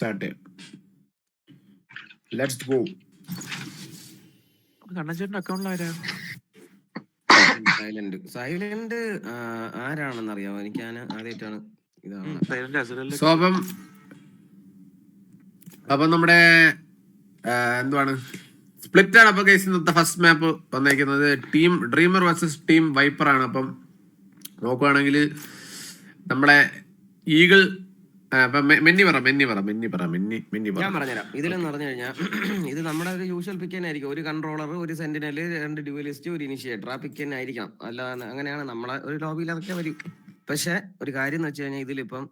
Start ചെയ്യാം. Let's go. കണ്ണച്ചേട്ടന്റെ അക്കൗണ്ടിലാരാ? സൈലന്റ് ആരാണെന്ന് അറിയാമോ? എനിക്ക് ആദ്യമായിട്ടാണ് ഇതാണ്. സോ അപ്പം നമ്മുടെ എന്തുവാണ് സ്പ്ലിറ്റ് ആണ്. അപ്പൊ കേസ് ഇന്നത്തെ ഫസ്റ്റ് മാപ്പ് വന്നേക്കുന്നത് team dreamer versus team wiper ആണ്. അപ്പം നോക്കുവാണെങ്കിൽ നമ്മുടെ ഈഗിൾ മെന്നി പറ. ഞാൻ പറഞ്ഞുതരാം. ഇതിലെന്ന് പറഞ്ഞു കഴിഞ്ഞാൽ ഇത് നമ്മുടെ ഒരു യൂഷ്വൽ പിക്കൻ ആയിരിക്കും. ഒരു കൺട്രോളർ, ഒരു സെന്റിനല്, 2 ഡ്യുവലിസ്റ്റ്, ഒരു ഇനിഷ്യേറ്റർ. ആ പിക്കൻ ആയിരിക്കണം. അല്ലാതെ അങ്ങനെയാണ് നമ്മളെ ഒരു ലോബിയിൽ അതൊക്കെ വരും. പക്ഷെ ഒരു കാര്യം എന്ന് വെച്ച് കഴിഞ്ഞാൽ ഇതിലിപ്പം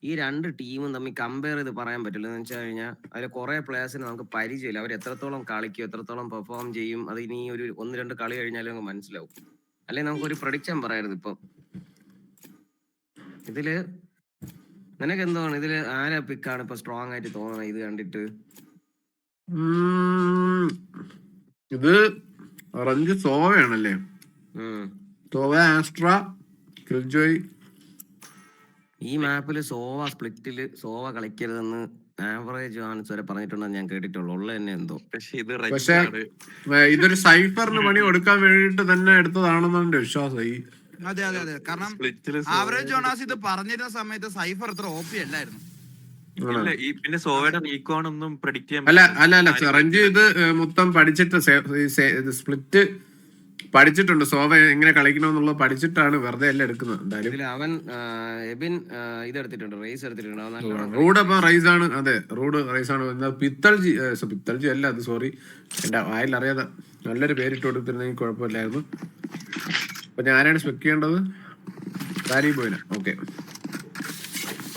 ഈ 2 ടീമും തമ്മിൽ കമ്പയർ ചെയ്ത് പറയാൻ പറ്റില്ല. എന്ന് വെച്ച് കഴിഞ്ഞാൽ അതിൽ കുറെ പ്ലേയേഴ്സിന് നമുക്ക് പരിചയമില്ല. അവർ എത്രത്തോളം കളിക്കും, എത്രത്തോളം പെർഫോം ചെയ്യും, അത് ഇനി ഒരു 1-2 കളി കഴിഞ്ഞാലും നമുക്ക് മനസ്സിലാവും. അല്ലെങ്കിൽ നമുക്കൊരു പ്രൊഡിക്ഷൻ പറയായിരുന്നു. ഇപ്പം ഇതില് നിനക്ക് എന്താണ് ഇതില് ആരാ പിക്കാണ് ഇപ്പൊ സ്ട്രോങ് ആയിട്ട് തോന്നണം ഇത് കണ്ടിട്ട്? ഇത് റഞ്ച് സോവയാണല്ലേ? Sova, Astra, Killjoy. ഈ മാപ്പില് സോവ സ്പ്ലിറ്റില് സോവ കളിക്കരുതെന്ന് ആവറേജ് ആൻസ് വരെ പറഞ്ഞിട്ടുണ്ടെന്ന് ഞാൻ കേട്ടിട്ടുള്ളൂ. ഉള്ള തന്നെ എന്തോ. പക്ഷെ ഇതൊരു സൈഫറിന് പണി കൊടുക്കാൻ വേണ്ടിട്ട് തന്നെ എടുത്തതാണെന്നെ വിശ്വാസം. അതെ കാരണം ആവറേജ് ജോണാസ് ഇത് പറഞ്ഞിരുന്ന സമയത്ത് സൈഫർ അത്ര ഓപ്പി അല്ലായിരുന്നു. പിന്നെ സോവയുടെ റീകോൺ ഒന്നും പ്രെഡിക്റ്റ് ചെയ്യാൻ അല്ല റഞ്ച് ഇത് മൊത്തം പഠിച്ചിട്ട് സ്പ്ലിറ്റ് പഠിച്ചിട്ടുണ്ട്. സോവ എങ്ങനെ കളിക്കണമെന്നുള്ളത് പഠിച്ചിട്ടാണ് വെറുതെ എല്ലാം എടുക്കുന്നത്. എന്തായാലും അവൻ എബിൻ ഇതെടുത്തിട്ടുണ്ട്, റേസ് എടുത്തിട്ടുണ്ട്. റൂഡ് അപ്പം റൈസ് ആണ്. അതെ, റൂഡ് റൈസ് ആണ്. പിത്തൾജി അല്ല, അത് സോറി, എന്റെ വായിൽ അറിയാതെ നല്ലൊരു പേരിട്ട് കൊടുത്തിരുന്നെങ്കിൽ കുഴപ്പമില്ലായിരുന്നു. അപ്പൊ ഞാനാണ് സ്പെക്ക് ചെയ്യേണ്ടത്. സാരി പോയിന. ഓക്കെ,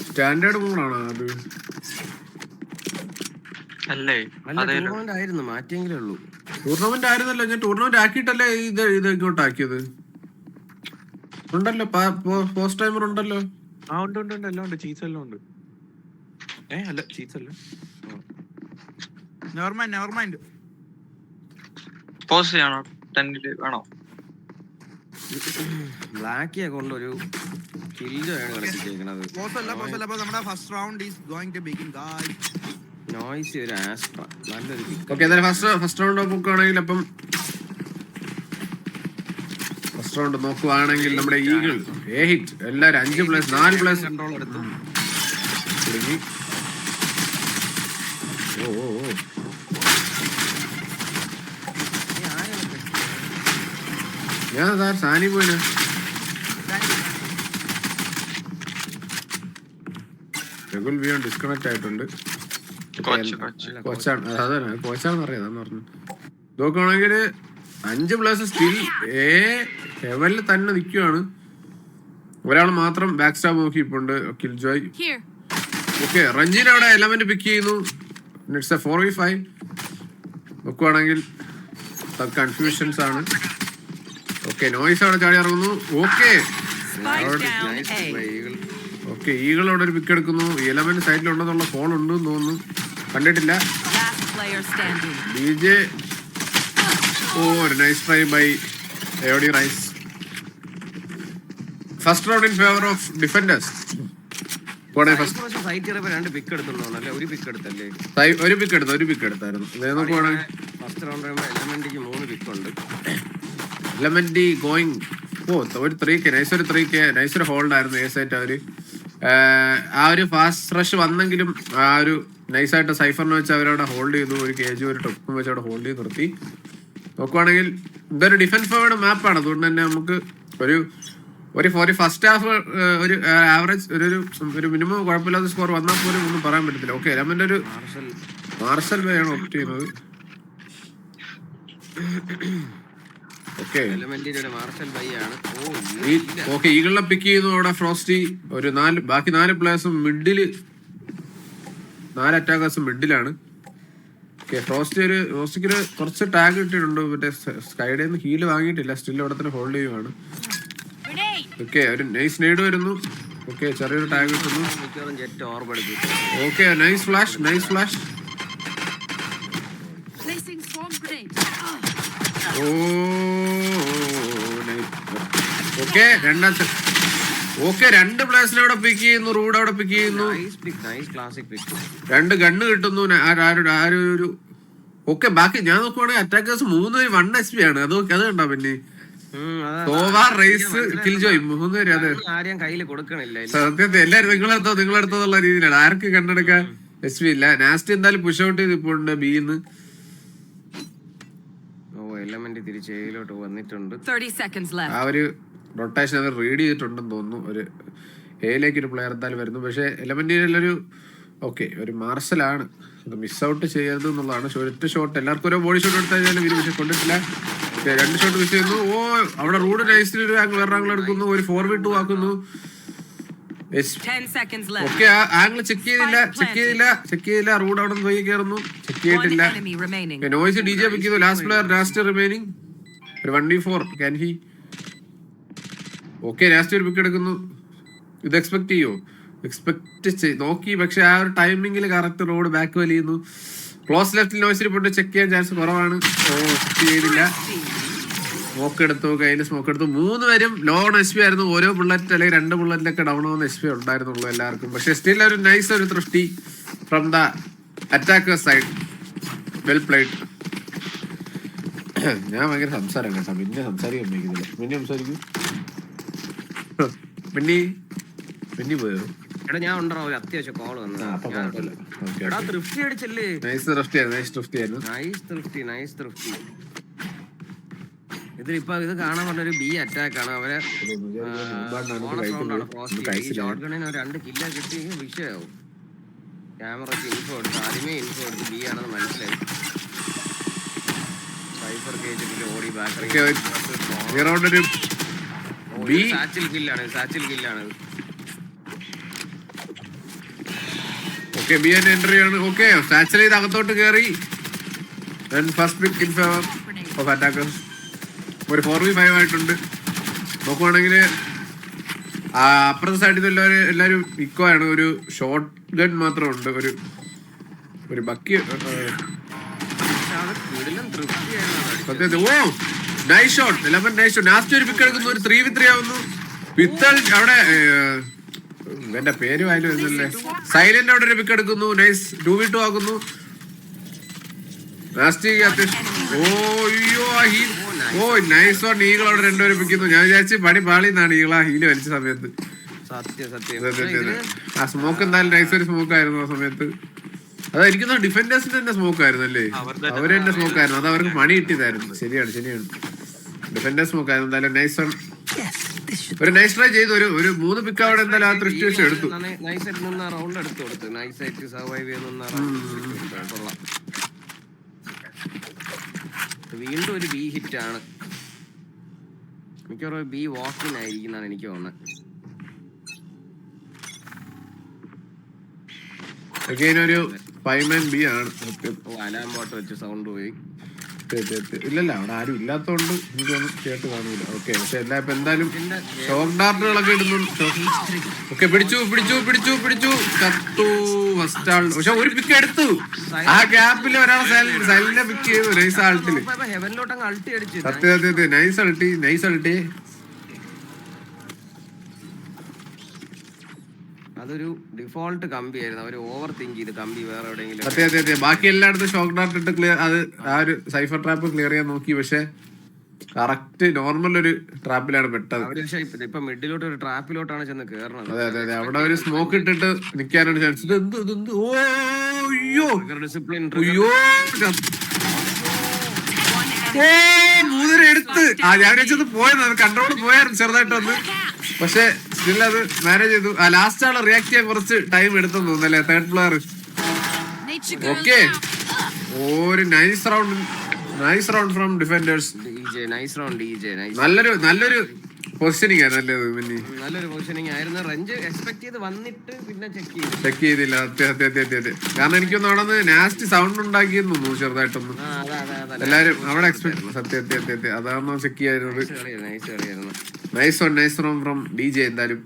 സ്റ്റാൻഡേർഡ് മോഡാണ് അത്. ആയിരുന്നു, മാറ്റിയെങ്കിലേ ഉള്ളൂ. ടൂർണമെന്റ് ആയിരുന്നല്ലോ. ഞാൻ ടൂർണമെന്റ് ആക്കിയിട്ടല്ലേ ഇത് ഇങ്ങോട്ട് ആക്കിയത്. ഉണ്ടല്ലോ പോസ്റ്റ് ടൈമർ ഉണ്ടല്ലോ. ഉണ്ട് എല്ലാം ഉണ്ട്. ചീസ് എല്ലാം ഉണ്ട്. അല്ല ചീസ് അല്ല, നെവർ മൈൻഡ്. പോസ്റ്റ് ചെയ്യണോ? 10 വേണോ? ബ്ലാക്കിയെ കൊണ്ടൊരു കില്ലാണ് കളിപ്പിച്ചേക്കണത്. നമ്മുടെ first round is going to begin guys. Noisy ഒരു ആസ്ട്ര നല്ലൊരു പിക്ക്. ഓക്കേ, എന്തായാലും ഫസ്റ്റ് റൗണ്ട് നോക്കുകയാണെങ്കിൽ അപ്പം ഫസ്റ്റ് റൗണ്ട് നോക്കുവാണെങ്കിൽ നമ്മുടെ ഈഗിൾ ഹിറ്റ് എല്ലാരും 5 പ്ലേസ് 4 പ്ലേസ് കൺട്രോൾ എടുത്തു. ഞാൻ സാർ സാനി പോയിന്. രഘുൽ വിയോൺ ഡിസ്കണക്ട് ആയിട്ടുണ്ട്. കോച്ചാണെന്ന് അറിയാതാന്ന് പറഞ്ഞു. നോക്കുകയാണെങ്കിൽ 5 പ്ലേസ് സ്റ്റിൽ ലെവലിൽ തന്നെ നിൽക്കുവാണ്. ഒരാൾ മാത്രം ബാക്ക് സ്റ്റാബ് നോക്കി ഇപ്പോണ്ട്, കിൽജോയ്. ഓക്കെ, റഞ്ജിന് അവിടെ എലമെന്റ് പിക്ക് ചെയ്യുന്നു. It's A 4v5. നോക്കുവാണെങ്കിൽ കൺഫ്യൂഷൻസ് ആണ്. ഓക്കെ, നോയ്സ് അവിടെ ചാടി ഇറങ്ങുന്നു. ഓക്കെ, ഈഗിളോടെ ഒരു പിക്ക് എടുക്കുന്നു. എലമെന്റ് സൈഡിലുണ്ടെന്നുള്ള ഫോൺ ഉണ്ടെന്ന് തോന്നുന്നു, കണ്ടിട്ടില്ല. DJ ഒരു nice try by AOD Rise. First round in favour of defenders. ഒരു പിക്ക് എടുത്തായിരുന്നു. ഫസ്റ്റ് റൗണ്ട് എലമെന്റിക്ക് 3 പിക്ക് ഉണ്ട്. എലമെന്റ് ഗോയിങ് ഒരു 3K നൈസ്, ഒരു 3K നൈസ്, ഒരു ഹോൾഡ് ആയിരുന്നു. ഏസായിട്ട് അവര് ആ ഒരു ഫാസ്റ്റ് റഷ് വന്നെങ്കിലും ആ ഒരു നൈസായിട്ട് സൈഫറിനെ വെച്ച് അവരവിടെ ഹോൾഡ് ചെയ്തു. ഒരു KG ഒരു ടൊപ്പും വെച്ച് അവിടെ ഹോൾഡ് ചെയ്ത് നിർത്തി. നോക്കുവാണെങ്കിൽ ഇതൊരു ഡിഫൻസ് ഫോർവേഡ് മാപ്പാണ്. അതുകൊണ്ട് തന്നെ നമുക്ക് ഒരു ഫസ്റ്റ് ഹാഫ് ഒരു ആവറേജ് ഒരു മിനിമം കുഴപ്പമില്ലാത്ത സ്കോർ വന്നാൽ പോലും ഒന്നും പറയാൻ പറ്റത്തില്ല. ഓക്കെ, എലമെന്റ് ഒരു മാർസൽ വേ ആണ് ഓപ്റ്റ് ചെയ്യുന്നത്. ഓക്കെ, ഈഗിളിനെ പിക്ക് ചെയ്യുന്നു അവിടെ ഫ്രോസ്റ്റി. ഒരു ബാക്കി 4 പ്ലേയേഴ്സും മിഡില്, 4 അറ്റാക്കേഴ്സും മിഡിലാണ്. ഓക്കെ, ഫ്രോസ്റ്റിക്ക് കുറച്ച് ടാഗ് കിട്ടിയിട്ടുണ്ട്. മറ്റേ സ്കൈഡേ നിന്ന് ഹീല് വാങ്ങിയിട്ടില്ല, സ്റ്റിൽ അവിടെ തന്നെ ഹോൾഡ് ചെയ്യുവാണ്. ഓക്കെ, ഒരു നൈസ് നേട് വരുന്നു. ഓക്കെ, ചെറിയൊരു ടാഗ് കിട്ടുന്നു. Okay, nice flash. ഓക്കെ, രണ്ടാമത്തെ ഓക്കെ 2 പ്ലേയേഴ്സിനെ അവിടെ പിക്ക് ചെയ്യുന്നു, റൂഡ് അവിടെ പിക്ക് ചെയ്യുന്നു, രണ്ട് ഗണ്ണ് കിട്ടുന്നു. ഒരു ഓക്കെ ബാക്കി ഞാൻ നോക്കുവാണെങ്കിൽ അറ്റാക്കേഴ്സ് 3 1 HP ആണ്. അത് കണ്ടോ പിന്നെ റേസ് കിൽ ജോയ് 3 പേര്. അതെ സത്യത്തെ എല്ലാരും നിങ്ങളെടുത്തോന്നുള്ള രീതിയിലാണ്. ആർക്ക് കണ്ടെടുക്കാൻ HP ഇല്ല. നാസ്റ്റി എന്തായാലും പുഷ് ഔട്ട് ചെയ്ത് ഇപ്പോൾ ഉണ്ട് ബിന്ന്. ആ ഒരു റൊട്ടേഷൻ അത് റീഡ് ചെയ്തിട്ടുണ്ടെന്ന് തോന്നുന്നു. ഒരു എയിലേക്ക് ഒരു പ്ലെയർ എന്തായാലും വരുന്നു. പക്ഷെ എലമെന്റിലൊരു ഓക്കെ ഒരു മാർഷലാണ്. അത് മിസ് ഔട്ട് ചെയ്യരുത് എന്നുള്ളതാണ്. ഒറ്റ ഷോട്ട് എല്ലാവർക്കും ഓരോ ബോഡി ഷോട്ട് എടുത്താൽ പക്ഷെ കൊണ്ടിട്ടില്ല. 2 ഷോട്ട് മിസ് ചെയ്യുന്നു. ഓ അവിടെ റൂഡ് നൈസിൽ ഒരു വേറെ ആംഗിൾ എടുക്കുന്നു. ഒരു 4v2 ആക്കുന്നു. ഓക്കെ ആംഗിൾ ചെക്ക് ചെയ്തില്ല. റൂഡ് അവിടെ പോയി കയറുന്നു. ചെക്ക് ചെയ്തിട്ടില്ല. നോയ്സ് DJ പിക്ക് ചെയ്തു. ലാസ്റ്റ് പ്ലെയർ ലാസ്റ്റ് റിമൈനിങ് ഒരു 1v4 can he. Okay last ഒരു പിക്ക് എടുക്കുന്നു. ഇത് എക്സ്പെക്ട് ചെയ്യോ? എക്സ്പെക്ട് നോക്കി, പക്ഷെ ആ ഒരു ടൈമിങ്ങിൽ കറക്റ്റ് റോഡ് ബാക്ക് വലിയുന്നു. ക്ലോസ് ലെഫ്റ്റിൽ നോയ്സിൽ പോയിട്ട് ചെക്ക് ചെയ്യാൻ ചാൻസ് കുറവാണ്. ഓ ചെക്ക് ചെയ്തില്ല. സ്മോക്ക് എടുത്തു, കയ്യിൽ സ്മോക്ക് എടുത്തു. 3 പേരും ലോ HP ആയിരുന്നു. ഓരോ ബുള്ളറ്റ് അല്ലെങ്കിൽ 2 ബുള്ളറ്റിലൊക്കെ ഡൗൺ ആവുന്ന HP ഉണ്ടായിരുന്നുള്ളൂ എല്ലാവർക്കും. പക്ഷെ സ്റ്റിൽ ഒരു നൈസ് ഒരു തൃഷ്ടി from the attackers side. Well played. ഞാൻ ഭയങ്കര സംസാരം കേട്ടോ. പിന്നെ സംസാരിക്കാൻ ഉപയോഗിക്കുന്നില്ല. പിന്നെ സംസാരിക്കും. പിന്നെ പോയോ? ഞാൻ ഉണ്ടോ അത്യാവശ്യം കോള് വന്നു. ഇതിലിപ്പോ ഇത് കാണാൻ പറഞ്ഞൊരു ബി അറ്റാക്ക് ആണ്. അവരെ 2 കില്ല കിട്ടി വിഷയമാവും. ക്യാമറക്ക് ഇൻഫോ എടുത്ത് ആദ്യമേ ഇൻഫോ എടുത്ത് ബി ആണെന്ന് മനസ്സിലായി. സൈഫർ കേജിൽ ഓടി ബാക്ക് സാച്ചിൽ കില്ലാണ്. ഓക്കെ ബി എൻ എൻട്രി ആണ്. ഓക്കെ സാച്ചൽ ചെയ്ത് അകത്തോട്ട് കയറി. First pick in favour of attackers. ഒരു 4v5 ആയിട്ടുണ്ട്. നോക്കുവാണെങ്കിൽ അപ്പുറത്തെ സൈഡിൽ നിന്ന് എല്ലാവരും ഇക്കോ ആണ്. ഒരു ഷോർട്ട് ഗൺ മാത്രമുണ്ട്. ഒരു Bucky. Oh nice shot. 11 nice shot. Last ഒരു പിക്ക് എടുക്കുന്നു. ഒരു 3v3 ആവുന്നു. പിത്തൽ അവിടെ എന്റെ പേര് വായില് വരുന്നല്ലേ. സൈലന്റ് അവിടെ ഒരു പിക്ക് എടുക്കുന്നു. നൈസ് 2v2 ആക്കുന്നു. ഓ നൈസ് വൺ. ഈഗിൾ അവിടെ 2 പേര് പിക്കുന്നു. ഞാൻ വിചാരിച്ചു പണി പാളിന്നാണ് ഈഗിൾ ആ ഹീല് വലിച്ച സമയത്ത്. ആ സ്മോക്ക് എന്തായാലും നൈസ് ഒരു സ്മോക്ക് ആയിരുന്നു ആ സമയത്ത്. അതായിരിക്കുന്ന ഡിഫൻഡേഴ്സിന്റെ തന്നെ സ്മോക്ക് ആയിരുന്നു അല്ലേ? അവര് തന്നെ സ്മോക്ക് ആയിരുന്നു. അത് അവർക്ക് പണി കിട്ടിയതായിരുന്നു. ശരിയാണ്. ഡിഫൻഡേഴ്സ് സ്മോക്ക് ആയിരുന്നു. എന്തായാലും നൈസ് വൺ. ഒരു നൈസ് ട്രൈ ചെയ്തു. ഒരു 3 പിക്ക് അവിടെ എന്തായാലും ആ സിറ്റുവേഷൻ എടുത്തു. വീണ്ടും ഒരു ബി ഹിറ്റ് ആണ്. മിക്കവാറും ബി വാക്കിംഗ് ആയിരിക്കുന്നതാണ് എനിക്ക് തോന്നുന്നത്. ഒരു 5man B ആണ്. അലാം ബോട്ട് വെച്ച് സൗണ്ട് പോയി. ഇല്ലല്ല അവിടെ ആരും ഇല്ലാത്തോണ്ട് എനിക്കൊന്നും കേട്ട് കാണൂല. ഓക്കെ പക്ഷെ ഇപ്പൊ എന്തായാലും ഷോക്ക് ഡാർട്ടുകളൊക്കെ ഇടുന്നു. ഓക്കെ പിടിച്ചു കത്തു ഫസ്റ്റ് ആൾ. പക്ഷെ ഒരു പിക്ക് എടുത്തു. ആ ഗ്യാപ്പിൽ ഒരാൾ സൈലന്റ് പിക്ക് ചെയ്തു. നൈസ് ആൾട്ടില്. സത്യം നൈസ് അൾട്ടി. അതൊരു ഡിഫോൾട്ട് കമ്പി ആയിരുന്നു. അവര് ഓവർ തിങ്ക് ചെയ്ത് കമ്പി വേറെ എവിടെയെങ്കിലും. അതെ ബാക്കി എല്ലായിടത്തും ഷോക്ക് ഡാർട്ട് ഇട്ട് ക്ലിയർ. അത് ആ ഒരു സൈഫർ ട്രാപ്പ് ക്ലിയർ ചെയ്യാൻ നോക്കി. പക്ഷെ കറക്റ്റ് നോർമൽ ഒരു ട്രാപ്പിലാണ് പെട്ടത്. ഇപ്പൊ മിഡിലോട്ട് ഒരു ട്രാപ്പിലോട്ടാണ് ചെന്ന് കേറണത്. അതെ അവിടെ ഒരു സ്മോക്ക് ഇട്ടിട്ട് നിക്കാനാണ് ചാൻസ്. ഡിസിപ്ലിൻ മൂന്നര എടുത്ത് ഞാൻ വെച്ചത് പോയത് കൺട്രോൾ പോയായിരുന്നു ചെറുതായിട്ടൊന്ന്. പക്ഷെ സ്റ്റിൽ അത് മാനേജ് ചെയ്തു. ആ ലാസ്റ്റ് ആള് റിയാക്ട് ചെയ്യാൻ കുറച്ച് ടൈം എടുത്തെന്ന് തോന്നുന്നല്ലേ തേർഡ് പ്ലെയർ. ഓക്കെ ഒരു നൈസ് റൗണ്ട് ഫ്രം ഡിഫൻഡേഴ്സ്. നല്ലൊരു പൊസിഷനിങ് ആയിരുന്നു. നല്ലൊരു പൊസിഷനിങ് ആയിരുന്നു. റേഞ്ച് എക്സ്പെക്ട് ചെയ്ത് വന്നിട്ട് പിന്നെ ചെക്ക് ചെയ്തില്ല. അതെ കാരണം എനിക്കൊന്നും അവിടെ നിന്ന് നാസ്റ്റ് സൗണ്ട് ഉണ്ടാക്കിയെന്ന് തോന്നുന്നു ചെറുതായിട്ടൊന്നും. എല്ലാരും അവിടെ എക്സ്പെക്ട് സത്യം അതാണോ ചെക്ക് ചെയ്യായിരുന്നത്. Nice round from DJ. എന്തായാലും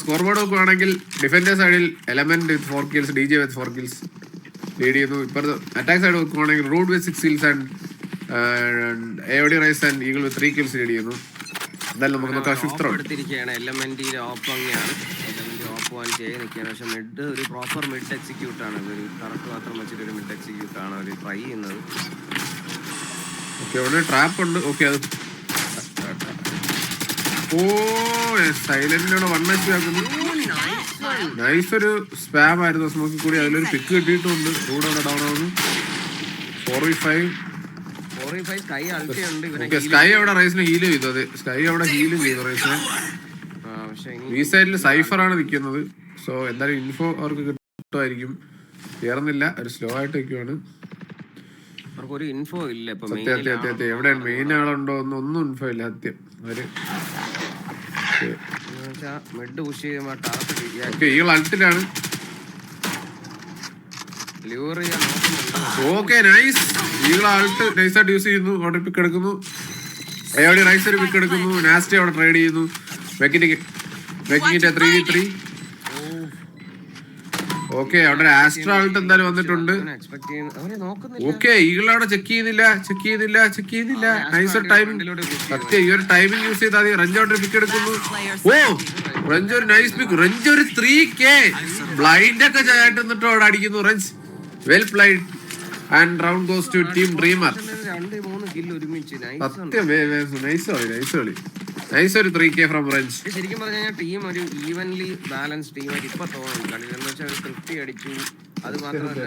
സ്കോർ ബോർഡ് നോക്കുവാണെങ്കിൽ ഡിഫൻഡർ സൈഡിൽ Element with 4 kills, DJ with 4 kills lead ചെയ്യുന്നു. ഇപ്പുറത്ത് അറ്റാക്ക് സൈഡ് നോക്കുവാണെങ്കിൽ Rude with 6 kills and AOD Rise and Eagle with 3 kills lead ചെയ്യുന്നു. എന്തായാലും നമുക്ക് നോക്കാം. ഫിഫ്ത്ത് റൗണ്ട് എടുത്തിരിക്കുകയാണ്. എലമെന്റിൽ ഓപ്പ് അങ്ങനെയാണ്. എലമെന്റ് ഓപ്പ് വൺ ചെയ്ത് നിൽക്കുകയാണ്. പക്ഷെ മിഡ് ഒരു പ്രോപ്പർ മിഡ് എക്സിക്യൂട്ട് ആണ്. ഒരു കറക്റ്റ് മാത്രം വെച്ചിട്ട് ഒരു മിഡ് എക്സിക്യൂട്ട് ആണ് അവർ ട്രൈ ചെയ്യുന്നത്. ഓക്കെ, അവിടെ ട്രാപ്പ് ഉണ്ട്. ഓക്കെ, അത് ഓ സൈലന്റിലൂടെ 1 HP ആക്കുന്നു. നൈസ് ഒരു സ്പാം ആയിരുന്നു സ്മോക്കിൽ കൂടി. അതിലൊരു പിക്ക് കിട്ടിയിട്ടുണ്ട്. റൂഡ് അവിടെ ഡൗൺ ആവുന്നു. 4v5. സ്കൈ അൾട്ടി ഉണ്ട്. സ്കൈ അവിടെ റൈസിനെ ഹീൽ ചെയ്തു. അതെ, സ്കൈ അവിടെ ഹീൽ ചെയ്തു റൈസിനെ. ഈ സൈഡിൽ സൈഫറാണ് നിൽക്കുന്നത്. സോ എന്തായാലും ഇൻഫോ അവർക്ക് കിട്ടുമായിരിക്കും. കയറുന്നില്ല, ഒരു സ്ലോ ആയിട്ട് നിൽക്കുവാണ്. ഒരു ഇൻഫോ ഇല്ല. സത്യം എവിടെയാണ് മെയിൻ ആളുണ്ടോ ഒന്നും ഇൻഫോ ഇല്ല. സത്യം അവര് മിഡ് പുഷ് ചെയ്യുമ്പോൾ ഈ അൾട്ടിലാണ്. Okay, nice. ഈഗിൾ ആൾട്ട് നൈസായിട്ട് യൂസ് ചെയ്യുന്നു. അവിടെ പിക്ക് എടുക്കുന്നു. അവിടെ റൈസ് ഒരു പിക്ക് എടുക്കുന്നു. നാസ്റ്റി അവിടെ ട്രേഡ് ചെയ്യുന്നു. വെക്കിങ്ങിന്റെ 3v3. ഓക്കെ, അവിടെ ഒരു ആസ്ട്രോ ആൾട്ട് എന്തായാലും വന്നിട്ടുണ്ട്. ഓക്കെ, ഈഗിൾ അവിടെ ചെക്ക് ചെയ്യുന്നില്ല. Nice timing. സത്യം ഈ ഒരു ടൈമിംഗ് യൂസ് ചെയ്താൽ മതി. റഞ്ച് അവിടെ പിക്ക് എടുക്കുന്നു. ഓ, റഞ്ച് ഒരു നൈസ് പിക്ക്. റഞ്ച് ഒരു 3k ബ്ലൈൻഡ് ഒക്കെ ആയിട്ട് എന്നിട്ട് അവിടെ അടിക്കുന്നു. Wrench well played and round goes to team dreamer. സത്യം നൈസ് ഒരു 3k ഫ്രം റഞ്ച്. ശരിക്കും പറഞ്ഞാൽ ടീം ഒരു ഈവൻലി ബാലൻസ് ടീമായിട്ട് ഇപ്പൊ തോന്നുന്നു കളി. എന്ന് വെച്ചാൽ തൃപ്തി അടിച്ചു. അത് മാത്രമല്ല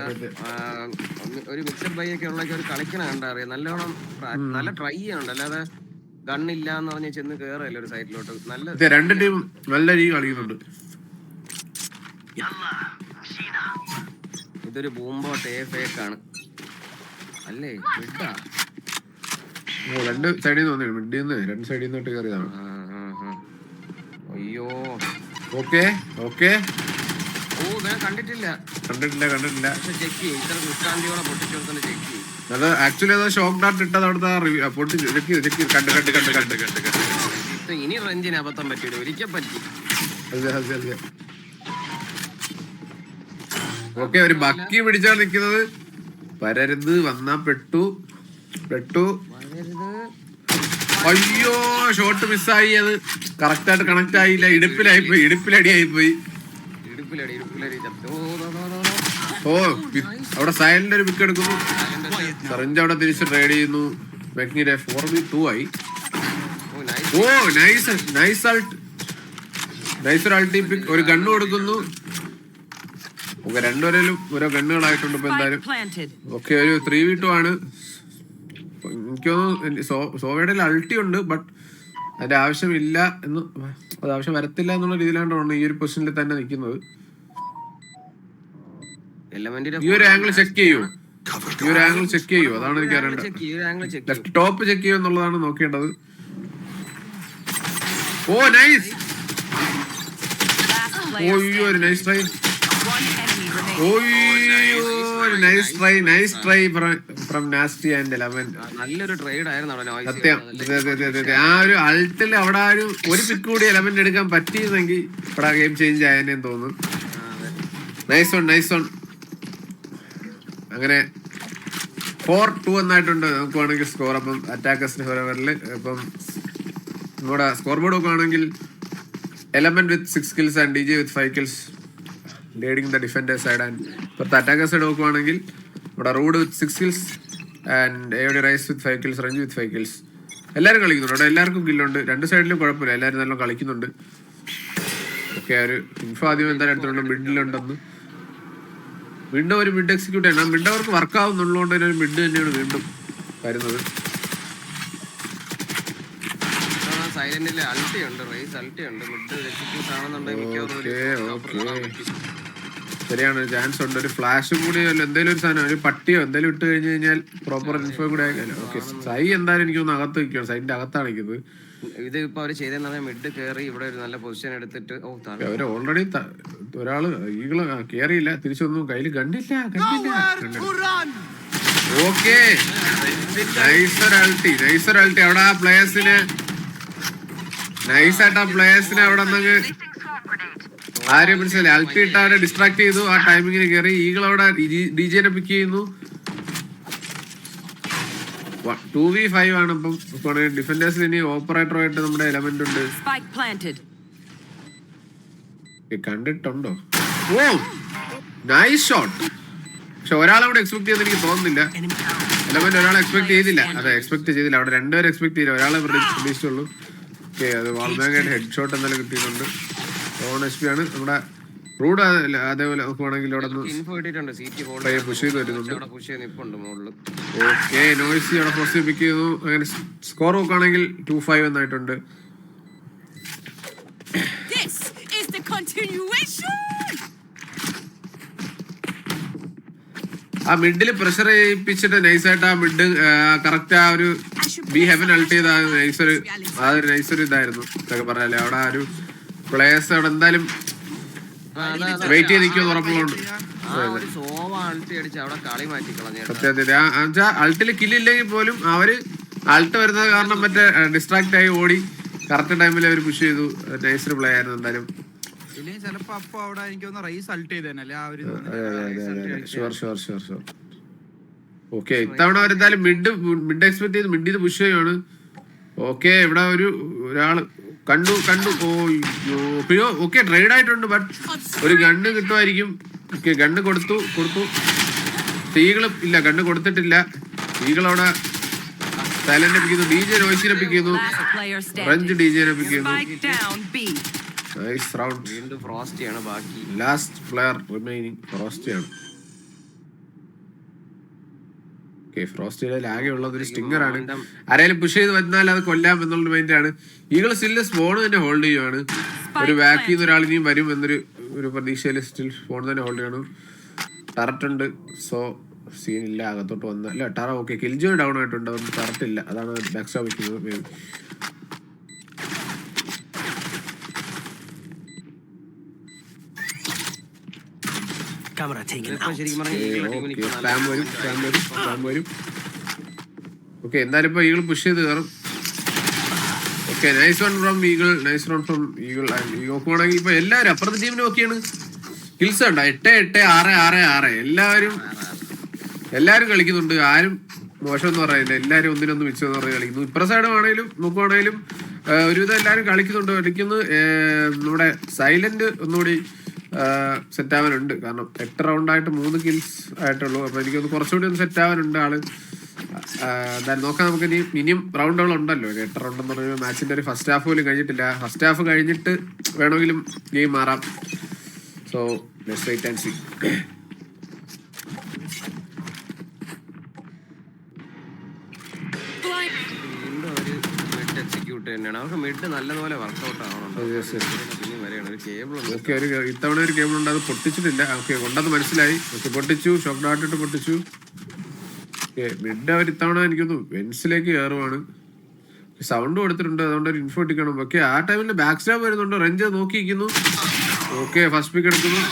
ഒരു മിക്സഡ് ബൈ ഒക്കെ ഉള്ള ഒരു കളിക്കണ കണ്ടറിയാം. നല്ലോണം നല്ല ട്രൈ ചെയ്യുന്നുണ്ട്. അല്ലാതെ ഗണ്ണില്ല എന്ന് പറഞ്ഞ് ചെന്ന് കേറല്ലേ ഒരു സൈഡിലോട്ട്. നല്ല രണ്ട് ടീം നല്ല രീതി കളിക്കുന്നുണ്ട്. ഇതൊരു ബൂംബോട്ട് ഫേക്കാണ് അല്ലേ? മിഡാ രണ്ട് സൈഡിൽ നിന്ന് മിഡിന്ന് രണ്ട് സൈഡിൽ നിന്നിട്ട് കയറിയതാണ്. അയ്യോ, ഓക്കെ ഓക്കെ. ഓ, ഞാൻ കണ്ടിട്ടില്ല. അത് ആക്ച്വലി അത് ഷോക്ക് ഡാർട്ട് ഇട്ടത് അവിടുത്തെ ഇനി റെഞ്ചിന് അബദ്ധം പറ്റില്ല, ഒരിക്കൽ പറ്റി. ഓക്കെ, ഒരു ബക്കി പിടിച്ചാണ് നിക്കുന്നത്. പരരുത് വന്നാ പെട്ടു. അയ്യോ, ഷോട്ട് മിസ്സായി. അത് കറക്റ്റ് ആയിട്ട് കണക്ട് ആയില്ല. ഇടുപ്പിലടിയായിപ്പോയി. ഓ, അവിടെ സൈലന്റ് ഒരു പിക്ക് എടുക്കുന്നു. സറിഞ്ച് അവിടെ തിരിച്ച് ട്രേഡ് ചെയ്യുന്നു. മെഗ്നിയുടെ 4v2 ആയി. ഓ, നൈസ് ഒരു അൾട്ടി പിക്ക്. ഒരു ഗണ്ണ് കൊടുക്കുന്നു. ഓക്കെ, രണ്ടുപേരും ഓരോ ഗണ്ണുകളായിട്ടുണ്ട് ഇപ്പൊ എന്തായാലും. ഓക്കെ, ഒരു 3v2 ആണ്. എനിക്ക് തോന്നുന്നു സോവയുടെ അൾട്ടി ഉണ്ട്, ബട്ട് അതിന്റെ ആവശ്യമില്ല എന്ന്, അത് ആവശ്യം വരത്തില്ല എന്നുള്ള രീതിയിലാണ് ഈ ഒരു പൊസിഷനിൽ തന്നെ നിൽക്കുന്നത്. ഈ ഒരു ആംഗിൾ ചെക്ക് ചെയ്യൂ. അതാണ് എനിക്ക് അറിയേണ്ടത്. ലെഫ്റ്റ് ടോപ്പ് ചെക്ക് ചെയ്യൂ എന്നുള്ളതാണ് നോക്കേണ്ടത്. ഓ, നൈസ്. ഓയ്യോ, ഒരു nice try. Nice try from nasty and element. നല്ലൊരു ട്രേഡ് ആയിരുന്നു. സത്യം, ആ ഒരു അൾട്ടിൽ അവിടെ ഒരു പിക്ക് കൂടി എലമെന്റ് എടുക്കാൻ പറ്റിയിരുന്നെങ്കിൽ ഇവിടെ ഗെയിം ചേഞ്ച് ആയെന്ന് തോന്നുന്നു. Nice on. അങ്ങനെ 4-2 എന്നായിട്ടുണ്ട്. നമുക്ക് വേണമെങ്കിൽ സ്കോർ അപ്പം അറ്റാക്കേഴ്സിന്റെ ഫേവറിൽ ഇപ്പം നമ്മുടെ സ്കോർ ബോർഡ് നോക്കുകയാണെങ്കിൽ element with 6 kills and DJ with 5 kills leading the defender side. And ഇപ്പോഴത്തെ അറ്റാക്കർ സൈഡ് നോക്കുവാണെങ്കിൽ ഇവിടെ റൂഡ് വിത്ത് 6 kills ആൻഡ് എയുടെ rise with 5 kills, wrench with 5 kills. എല്ലാവരും കളിക്കുന്നുണ്ട്. അവിടെ എല്ലാവർക്കും കില്ലുണ്ട്. രണ്ട് സൈഡിലും കുഴപ്പമില്ല, എല്ലാവരും നല്ല കളിക്കുന്നുണ്ട്. ഓക്കെ, ഒരു ഇൻഫോ ആദ്യം എന്തായാലും എടുത്തിട്ടുണ്ട് മിഡിലുണ്ടെന്ന്. വീണ്ടും ഒരു മിഡ് എക്സിക്യൂട്ട് ചെയ്യണം. മിഡ് അവർക്ക് വർക്ക് ആവുന്നുള്ളതുകൊണ്ട് തന്നെ ഒരു മിഡ് തന്നെയാണ് വീണ്ടും വരുന്നത്. സൈലന്റിൽ അൾട്ടി ഉണ്ട്, റേസ് അൾട്ടി ഉണ്ട്. മിഡ് എക്സിക്യൂട്ട് ആണെന്നുണ്ടെങ്കിൽ ശരിയാണ്, ചാൻസ് ഉണ്ട്. ഒരു ഫ്ലാഷും കൂടി എന്തെങ്കിലും ഒരു സാധനം, ഒരു പട്ടിയോ എന്തെങ്കിലും ഇട്ട് കഴിഞ്ഞ് കഴിഞ്ഞാൽ പ്രോപ്പർ ഇൻഫോ കൂടെ ആയാലും. ഓക്കെ, സൈ എന്തായാലും എനിക്കൊന്ന് അകത്ത് നിൽക്കുകയാണ്. സൈഡിന്റെ അകത്താണ് നിൽക്കുന്നത്. ഇത് ഇപ്പൊ അവര് ചെയ്തെന്ന് പറഞ്ഞാൽ മിഡ് കയറി ഇവിടെ ഒരു നല്ല പൊസിഷൻ എടുത്തിട്ട് അവര് ഓൾറെഡി ഒരാള് ഈകള് കേറിയില്ല, തിരിച്ചൊന്നും കയ്യിൽ കണ്ടില്ല. ഓക്കെ, നൈസൊരൾട്ടി. അവിടെ ആ പ്ലേയേഴ്സിന് നൈസായിട്ട് അവിടെ ആരും മനസ്സിലായി. അൾട്ടി ഇട്ട് അവരെ ഡിസ്ട്രാക്ട് ചെയ്തു. ആ ടൈമിങ്ങിന് കയറി ഈകൾ അവിടെ DJനെ പിക്ക് ചെയ്യുന്നു. 2v5 ആണ് ഇപ്പം ഡിഫൻഡേഴ്സിന്. ഇനി ഓപ്പറേറ്ററുമായിട്ട് നമ്മുടെ എലമെന്റ് ഉണ്ട്. Spike planted. കണ്ടിട്ടുണ്ടോ? ഓ നൈസ് ഷോട്ട്. പക്ഷെ ഒരാളെ കൂടെ എക്സ്പെക്ട് ചെയ്തെന്ന് എനിക്ക് തോന്നുന്നില്ല. എലമെന്റ് ഒരാളെ എക്സ്പെക്ട് ചെയ്തില്ല. അതെ എക്സ്പെക്ട് ചെയ്തില്ല. അവിടെ രണ്ടുപേരും എക്സ്പെക്ട് ചെയ്തില്ല, ഒരാളെ പ്രതീക്ഷിച്ചുള്ളൂ. ഓക്കെ, അത് വാൾബാഗായിട്ട് ഹെഡ് ഷോട്ട് എന്തായാലും കിട്ടിയിട്ടുണ്ട്. ഓൺ HP ആണ് നമ്മുടെ റൂഡ്. അതേപോലെ നോക്കുവാണെങ്കിൽ അവിടെ പുഷ് ചെയ്ത് വരുന്നുണ്ട്. ഓക്കെ, നോയ്സി അവിടെ ഫസ്റ്റ് പിക്ക് ചെയ്യുന്നു. അങ്ങനെ സ്കോർ നോക്കുകയാണെങ്കിൽ 2-5 എന്നായിട്ടുണ്ട്. This is the continuation. ആ മിഡിൽ പ്രഷർ ചെയ്യിപ്പിച്ചിട്ട് നൈസായിട്ട് ആ മിഡ് കറക്റ്റ് ആ ഒരു ബി ഹെവൻ അൾട്ട് ചെയ്ത നൈസൊരു ഇതായിരുന്നു എന്നൊക്കെ പറഞ്ഞാലേ. അവിടെ ആ ഒരു പ്ലേയേഴ്സ് അവിടെ എന്തായാലും വെയിറ്റ് ചെയ്ത് നിൽക്കുമെന്ന് ഉറപ്പുള്ളതുകൊണ്ട് സത്യത്തിൽ അൾട്ടില് കില്ലില്ലെങ്കിൽ പോലും അവര് അൾട്ട് വരുന്നത് കാരണം മറ്റേ ഡിസ്ട്രാക്ട് ആയി ഓടി കറക്റ്റ് ടൈമിൽ അവർ പുഷ് ചെയ്തു. നൈസൊരു പ്ലേ ആയിരുന്നു എന്തായാലും. ചിലപ്പോ അപ്പൊ അവിടെ എനിക്ക് റൈസ് അൾട്ട് ചെയ്തല്ലേ ആ ഒരു. ഷുവർ. ഓക്കെ, ഇത്തവണ അവരെന്തായാലും മിഡ് എക്സ്പെക്ട് ചെയ്ത് മിഡ് പുഷ് ചെയ്യുകയാണ്. ഓക്കെ, ഇവിടെ ഒരാള് കണ്ടു. ഓക്കെ, ട്രേഡ് ആയിട്ടുണ്ട്. ബട്ട് ഒരു ഗണ്ണ് കിട്ടുമായിരിക്കും. ഓക്കെ, ഗണ്ണ് കൊടുത്തു. തീകളും ഇല്ല, ഗണ്ണ് കൊടുത്തിട്ടില്ല. തീകളവിടെ സൈലന്റ് പിക്കുന്നു. DJ നോയ്സിനെ പിക്ക് ചെയ്യുന്നു. ഫ്രഞ്ച് DJനെ പിക്ക് ചെയ്യുന്നു. Nice round. ഫ്രോസ്റ്റിയാണ് ബാക്കി. ലാസ്റ്റ് പ്ലെയർ റിമൈനിങ് ഫ്രോസ്റ്റിയാണ്. ഫ്രോസ്റ്റിയുടെ ആകെ ഉള്ളത് ഒരു സ്റ്റിങ്ങർ ആണ്. ആരെങ്കിലും പുഷ് ചെയ്ത് വന്നാൽ അത് കൊല്ലാം എന്നുള്ള മൈൻഡാണ്. ഈകൾ സ്റ്റിൽ സ്പോൺ തന്നെ ഹോൾഡ് ചെയ്യുവാണ്. ഒരു ബാക്കിൽ നിന്ന് ഒരാൾ ഇനിയും വരും എന്നൊരു പ്രതീക്ഷയിൽ സ്റ്റിൽ സ്പോൺ തന്നെ ഹോൾഡ് ചെയ്യണം. ടററ്റ് ഉണ്ട്, സോ സീനില്ല. അകത്തോട്ട് വന്ന അല്ല ടറ. ഓക്കെ, കിൽജോ ഡൗൺ ആയിട്ടുണ്ട്, അതുകൊണ്ട് ടററ്റ് ഇല്ല. അതാണ് ബാക്ക് സ്റ്റോപ്പ് വെക്കുന്നത്. ഓക്കെ, എന്തായാലും ഇപ്പൊ ഈഗിൾ പുഷ് ചെയ്ത് കയറും. Okay, nice one from eagle. നോക്കുവാണെങ്കിൽ ഇപ്പൊ എല്ലാവരും അപ്പുറത്തെ ടീമിന് നോക്കിയാണ് കിൽസ് ഉണ്ടോ. 8-8-6-6-6 എല്ലാരും കളിക്കുന്നുണ്ട്. ആരും മോശം എന്ന് പറയുന്നില്ല. എല്ലാരും ഒന്നിനൊന്ന് മിച്ചെന്ന് പറഞ്ഞ് കളിക്കുന്നു. ഇപ്പുറ സൈഡ് ആണെങ്കിലും നോക്കുവാണെങ്കിലും ഒരുവിധം എല്ലാരും കളിക്കുന്നുണ്ട്. നമ്മുടെ സൈലന്റ് ഒന്നുകൂടി സെറ്റ് ആവാനുണ്ട്. കാരണം 8 റൗണ്ടായിട്ട് 3 കിൽസ് ആയിട്ടുള്ളൂ. അപ്പൊ എനിക്കൊന്ന് കുറച്ചുകൂടി ഒന്ന് സെറ്റ് ആവാനുണ്ട് ആള്. എന്തായാലും നോക്കാം നമുക്ക്. ഇനിയും റൗണ്ടുകൾ ഉണ്ടല്ലോ. 8 റൗണ്ട് എന്ന് പറയുമ്പോൾ മാച്ചിന്റെ ഒരു ഫസ്റ്റ് ഹാഫ് പോലും കഴിഞ്ഞിട്ടില്ല. ഫസ്റ്റ് ഹാഫ് കഴിഞ്ഞിട്ട് വേണമെങ്കിലും ഗെയിം മാറാം. So let's wait and see. ഇത്തവണ ഒരു കേബിൾ ഉണ്ട്, അത് പൊട്ടിച്ചിട്ടില്ല. ഓക്കെ, കൊണ്ടത് മനസ്സിലായി. ഓക്കെ, പൊട്ടിച്ചു. ഷോക്ക് ഡാട്ടിട്ട് പൊട്ടിച്ചു. മിഡ് അവർ ഇത്തവണ എനിക്കൊന്ന് വെൻസിലേക്ക് കയറുവാണ്. സൗണ്ട് കൊടുത്തിട്ടുണ്ട്, അതുകൊണ്ട് ഒരു ഇൻഫോ ഇട്ടിക്കണം. ഓക്കെ, ആ ടൈമിൽ ബാക്ക് സ്റ്റാബ് വരുന്നുണ്ട്. റെഞ്ച് നോക്കിയിരിക്കുന്നു. ഓക്കെ, ഫസ്റ്റ് പിക്ക് എടുക്കുന്നു.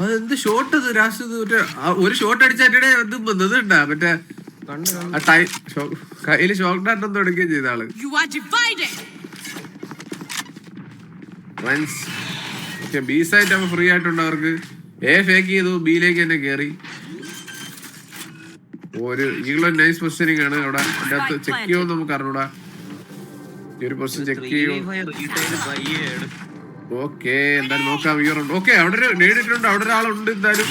അതെന്ത് ഷോട്ട് ഇത് രാഷ്ട്രീയ. ഒരു ഷോട്ട് അടിച്ചാറ്റേ ഇത് വന്നതുണ്ടാ മറ്റേ കയ്യില് ഷോക്ക് ഡാറ്റ് എന്തോ എടുക്കുകയും ചെയ്ത ആള്. ബി സൈറ്റ് അപ്പൊ ഫ്രീ ആയിട്ടുണ്ട് അവർക്ക്. ഫേക്ക് ചെയ്തു, ബിയിലേക്ക് തന്നെ കേറി. ഒരു ഈഗിളോ നൈസ് പൊസിഷനിങ് ആണ് അവിടെ. അതിന്റെ അകത്ത് ചെക്ക് ചെയ്യുമോ നമുക്ക് അറിഞ്ഞൂടാ. ഈ ഒരു പൊസിഷൻ ചെക്ക് ചെയ്യോ. ഓക്കെ, എന്തായാലും നോക്കാം. വ്യൂറുണ്ട്. ഓക്കെ, അവിടെ ഒരു നേടിയിട്ടുണ്ട്. അവിടെ ഒരാളുണ്ട്. എന്തായാലും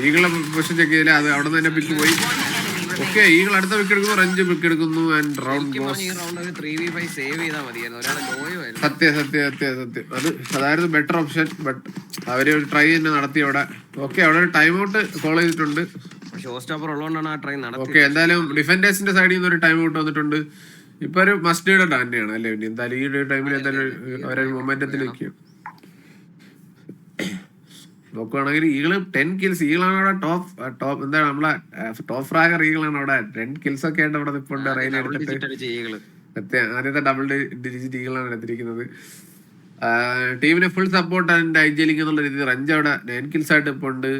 ഈഗിളെ പൊസിഷൻ ചെക്ക് ചെയ്തില്ല. അത് അവിടെ നിന്ന് തന്നെ പിക്ക് പോയി. ഓക്കെ, ഈഗിൾ അടുത്ത പിക്ക് എടുക്കുന്നു. റഞ്ച് പിക്ക് എടുക്കുന്നു. ആൻഡ് റൗണ്ട് സത്യം. അതായിരുന്നു ബെറ്റർ ഓപ്ഷൻ. ബട്ട് അവര് ഒരു ട്രൈ തന്നെ നടത്തി അവിടെ. ഓക്കെ, അവിടെ ഒരു ടൈം ഔട്ട് കോൾ ചെയ്തിട്ടുണ്ട്. ഓക്കെ, എന്തായാലും ഡിഫൻഡേഴ്സിന്റെ സൈഡിൽ നിന്ന് ഒരു ടൈം ഔട്ട് വന്നിട്ടുണ്ട്. ഇപ്പൊ ഒരു മസ്റ്റ് ഡീഡ് തന്നെയാണ് അല്ലേ. എന്തായാലും ഈ ഒരു ടൈമിൽ എന്തായാലും അവരെ മൊമെന്റത്തിലേക്ക് നോക്കുവാണെങ്കിൽ ഈഗിള് 10 കിൽസ്. ഈഗിളാണ് അവിടെ ടോപ്പ് എന്താണ് നമ്മളെ ടോപ്പ് ഫ്രാഗർ. ഈഗിളാണ് അവിടെ 10 കിൽസ് ഒക്കെ ആയിട്ട് അവിടെ നിൽപ്പുണ്ട്. റെയിൻ എടുത്തിട്ട് ആദ്യത്തെ ഡബിൾ ഡിജിറ്റ് ഈഗിളാണ് എടുത്തിരിക്കുന്നത്. ടീമിന് ഫുൾ സപ്പോർട്ട് ആൻഡ് ഐജലിംഗ് എന്നുള്ള രീതിയിൽ റഞ്ച് അവിടെ 9 കിൽസ് ആയിട്ട് ഇപ്പോൾ ഉണ്ട്.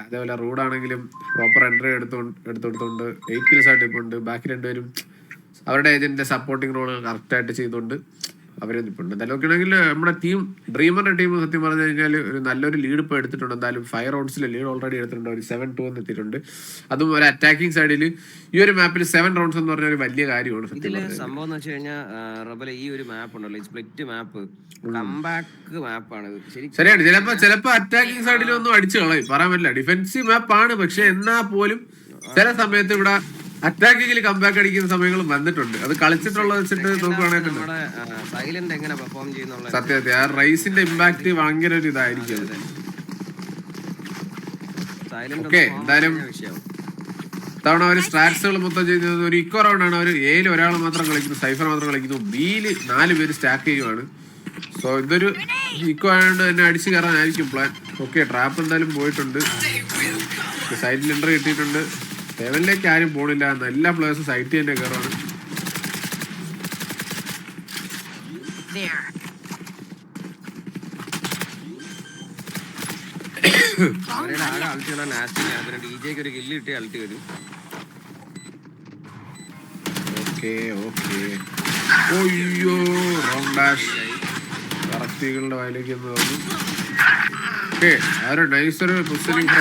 അതേപോലെ റൂഡാണെങ്കിലും പ്രോപ്പർ എൻട്രി എടുത്തോണ്ട് 8 കിൽസ് ആയിട്ട് ഇപ്പോൾ ഉണ്ട്. ബാക്കി രണ്ടുപേരും അവരുടെ ഏജന്റിന്റെ സപ്പോർട്ടിങ് റോൾ കറക്റ്റ് ആയിട്ട് ചെയ്തുകൊണ്ട് അവരെ നിൽപ്പുണ്ട്. എന്തായാലും നോക്കുകയാണെങ്കിൽ നമ്മുടെ ടീം ഡ്രീമറിന്റെ ടീം സത്യം പറഞ്ഞു കഴിഞ്ഞാൽ ഒരു നല്ലൊരു ലീഡ് ഇപ്പോൾ എടുത്തിട്ടുണ്ട്. എന്തായാലും 5 റൗണ്ട്സിലെ ലീഡ് ഓൾറെഡി എടുത്തിട്ടുണ്ട്. ഒരു 7-2 എന്ന് എത്തിയിട്ടുണ്ട്. അതും ഒരു അറ്റാക്കിംഗ് സൈഡിൽ ഈ ഒരു മാപ്പിൽ 7 റൗണ്ട്സ് എന്ന് പറഞ്ഞ ഒരു വലിയ കാര്യമാണ് സത്യം ഇതില് പറഞ്ഞാൽ. സംഭവം എന്ന് വെച്ച് കഴിഞ്ഞാൽ റബല ഈ ഒരു മാപ്പ് ഉണ്ടല്ലോ, സ്പ്ലിറ്റ് മാപ്പ് കംബാക്ക് മാപ്പാണ് ശരിയാണ്. ചിലപ്പോ അറ്റാക്കിംഗ് സൈഡിൽ ഒന്നും അടിച്ചു കളയും, പറയാൻ പറ്റില്ല. ഡിഫെൻസീവ് മാപ്പാണ്, പക്ഷെ എന്നാ പോലും ചില സമയത്ത് ഇവിടെ അറ്റാക്കിങ്ങിൽ കംബാക്ക് അടിക്കുന്ന സമയങ്ങളും വന്നിട്ടുണ്ട്. അത് കളിച്ചിട്ടുള്ളത് വെച്ചിട്ട് നോക്കുകയാണെങ്കിൽ നമ്മുടെ സൈലന്റ് എങ്ങനെ പെർഫോം ചെയ്യുന്നുള്ള സത്യത്തെ ആ റൈസിന്റെ ഇമ്പാക്ട് ഭയങ്കര ഒരു ഇതായിരിക്കും. ഓക്കെ, എന്തായാലും തവണ അവർ സ്ട്രാറ്റ്സുകൾ മൊത്തം ചെയ്യുന്നത് ഒരു ഇക്കോ റൗണ്ട് ആണ്. അവർ എയിൽ ഒരാൾ മാത്രം കളിക്കുന്നു, സൈഫർ മാത്രം കളിക്കുന്നു, ബിയിൽ 4 പേര് സ്റ്റാക്ക് ചെയ്യുവാണ്. സോ ഇതൊരു ഇക്കോ ആയതുകൊണ്ട് തന്നെ അടിച്ചു കയറാനായിരിക്കും പ്ലാൻ. ഓക്കെ, ട്രാപ്പ് എന്തായാലും പോയിട്ടുണ്ട്, സൈഡിൽ എൻട്രി കിട്ടിയിട്ടുണ്ട്. 7ലേക്ക് ആരും പോണില്ല എന്ന് എല്ലാ പ്ലേയേഴ്സും സൈറ്റിൽ തന്നെ കയറാണ്. അവരുടെ ആകെ അൾട്ടിയുള്ള നാസ്റ്റിന് ഡിജെക്ക് ഒരു കില്ല് കിട്ടി അൾട്ടി വരും. ഓക്കെ ഓക്കെ, ഓയ്യോ റോങ് ഡാഷ് കറക്റ്റികളുടെ വയലേക്ക് എന്ന് പറഞ്ഞു. ഓക്കെ, അവര് നൈസൊരു പൊസിഷനിങ്.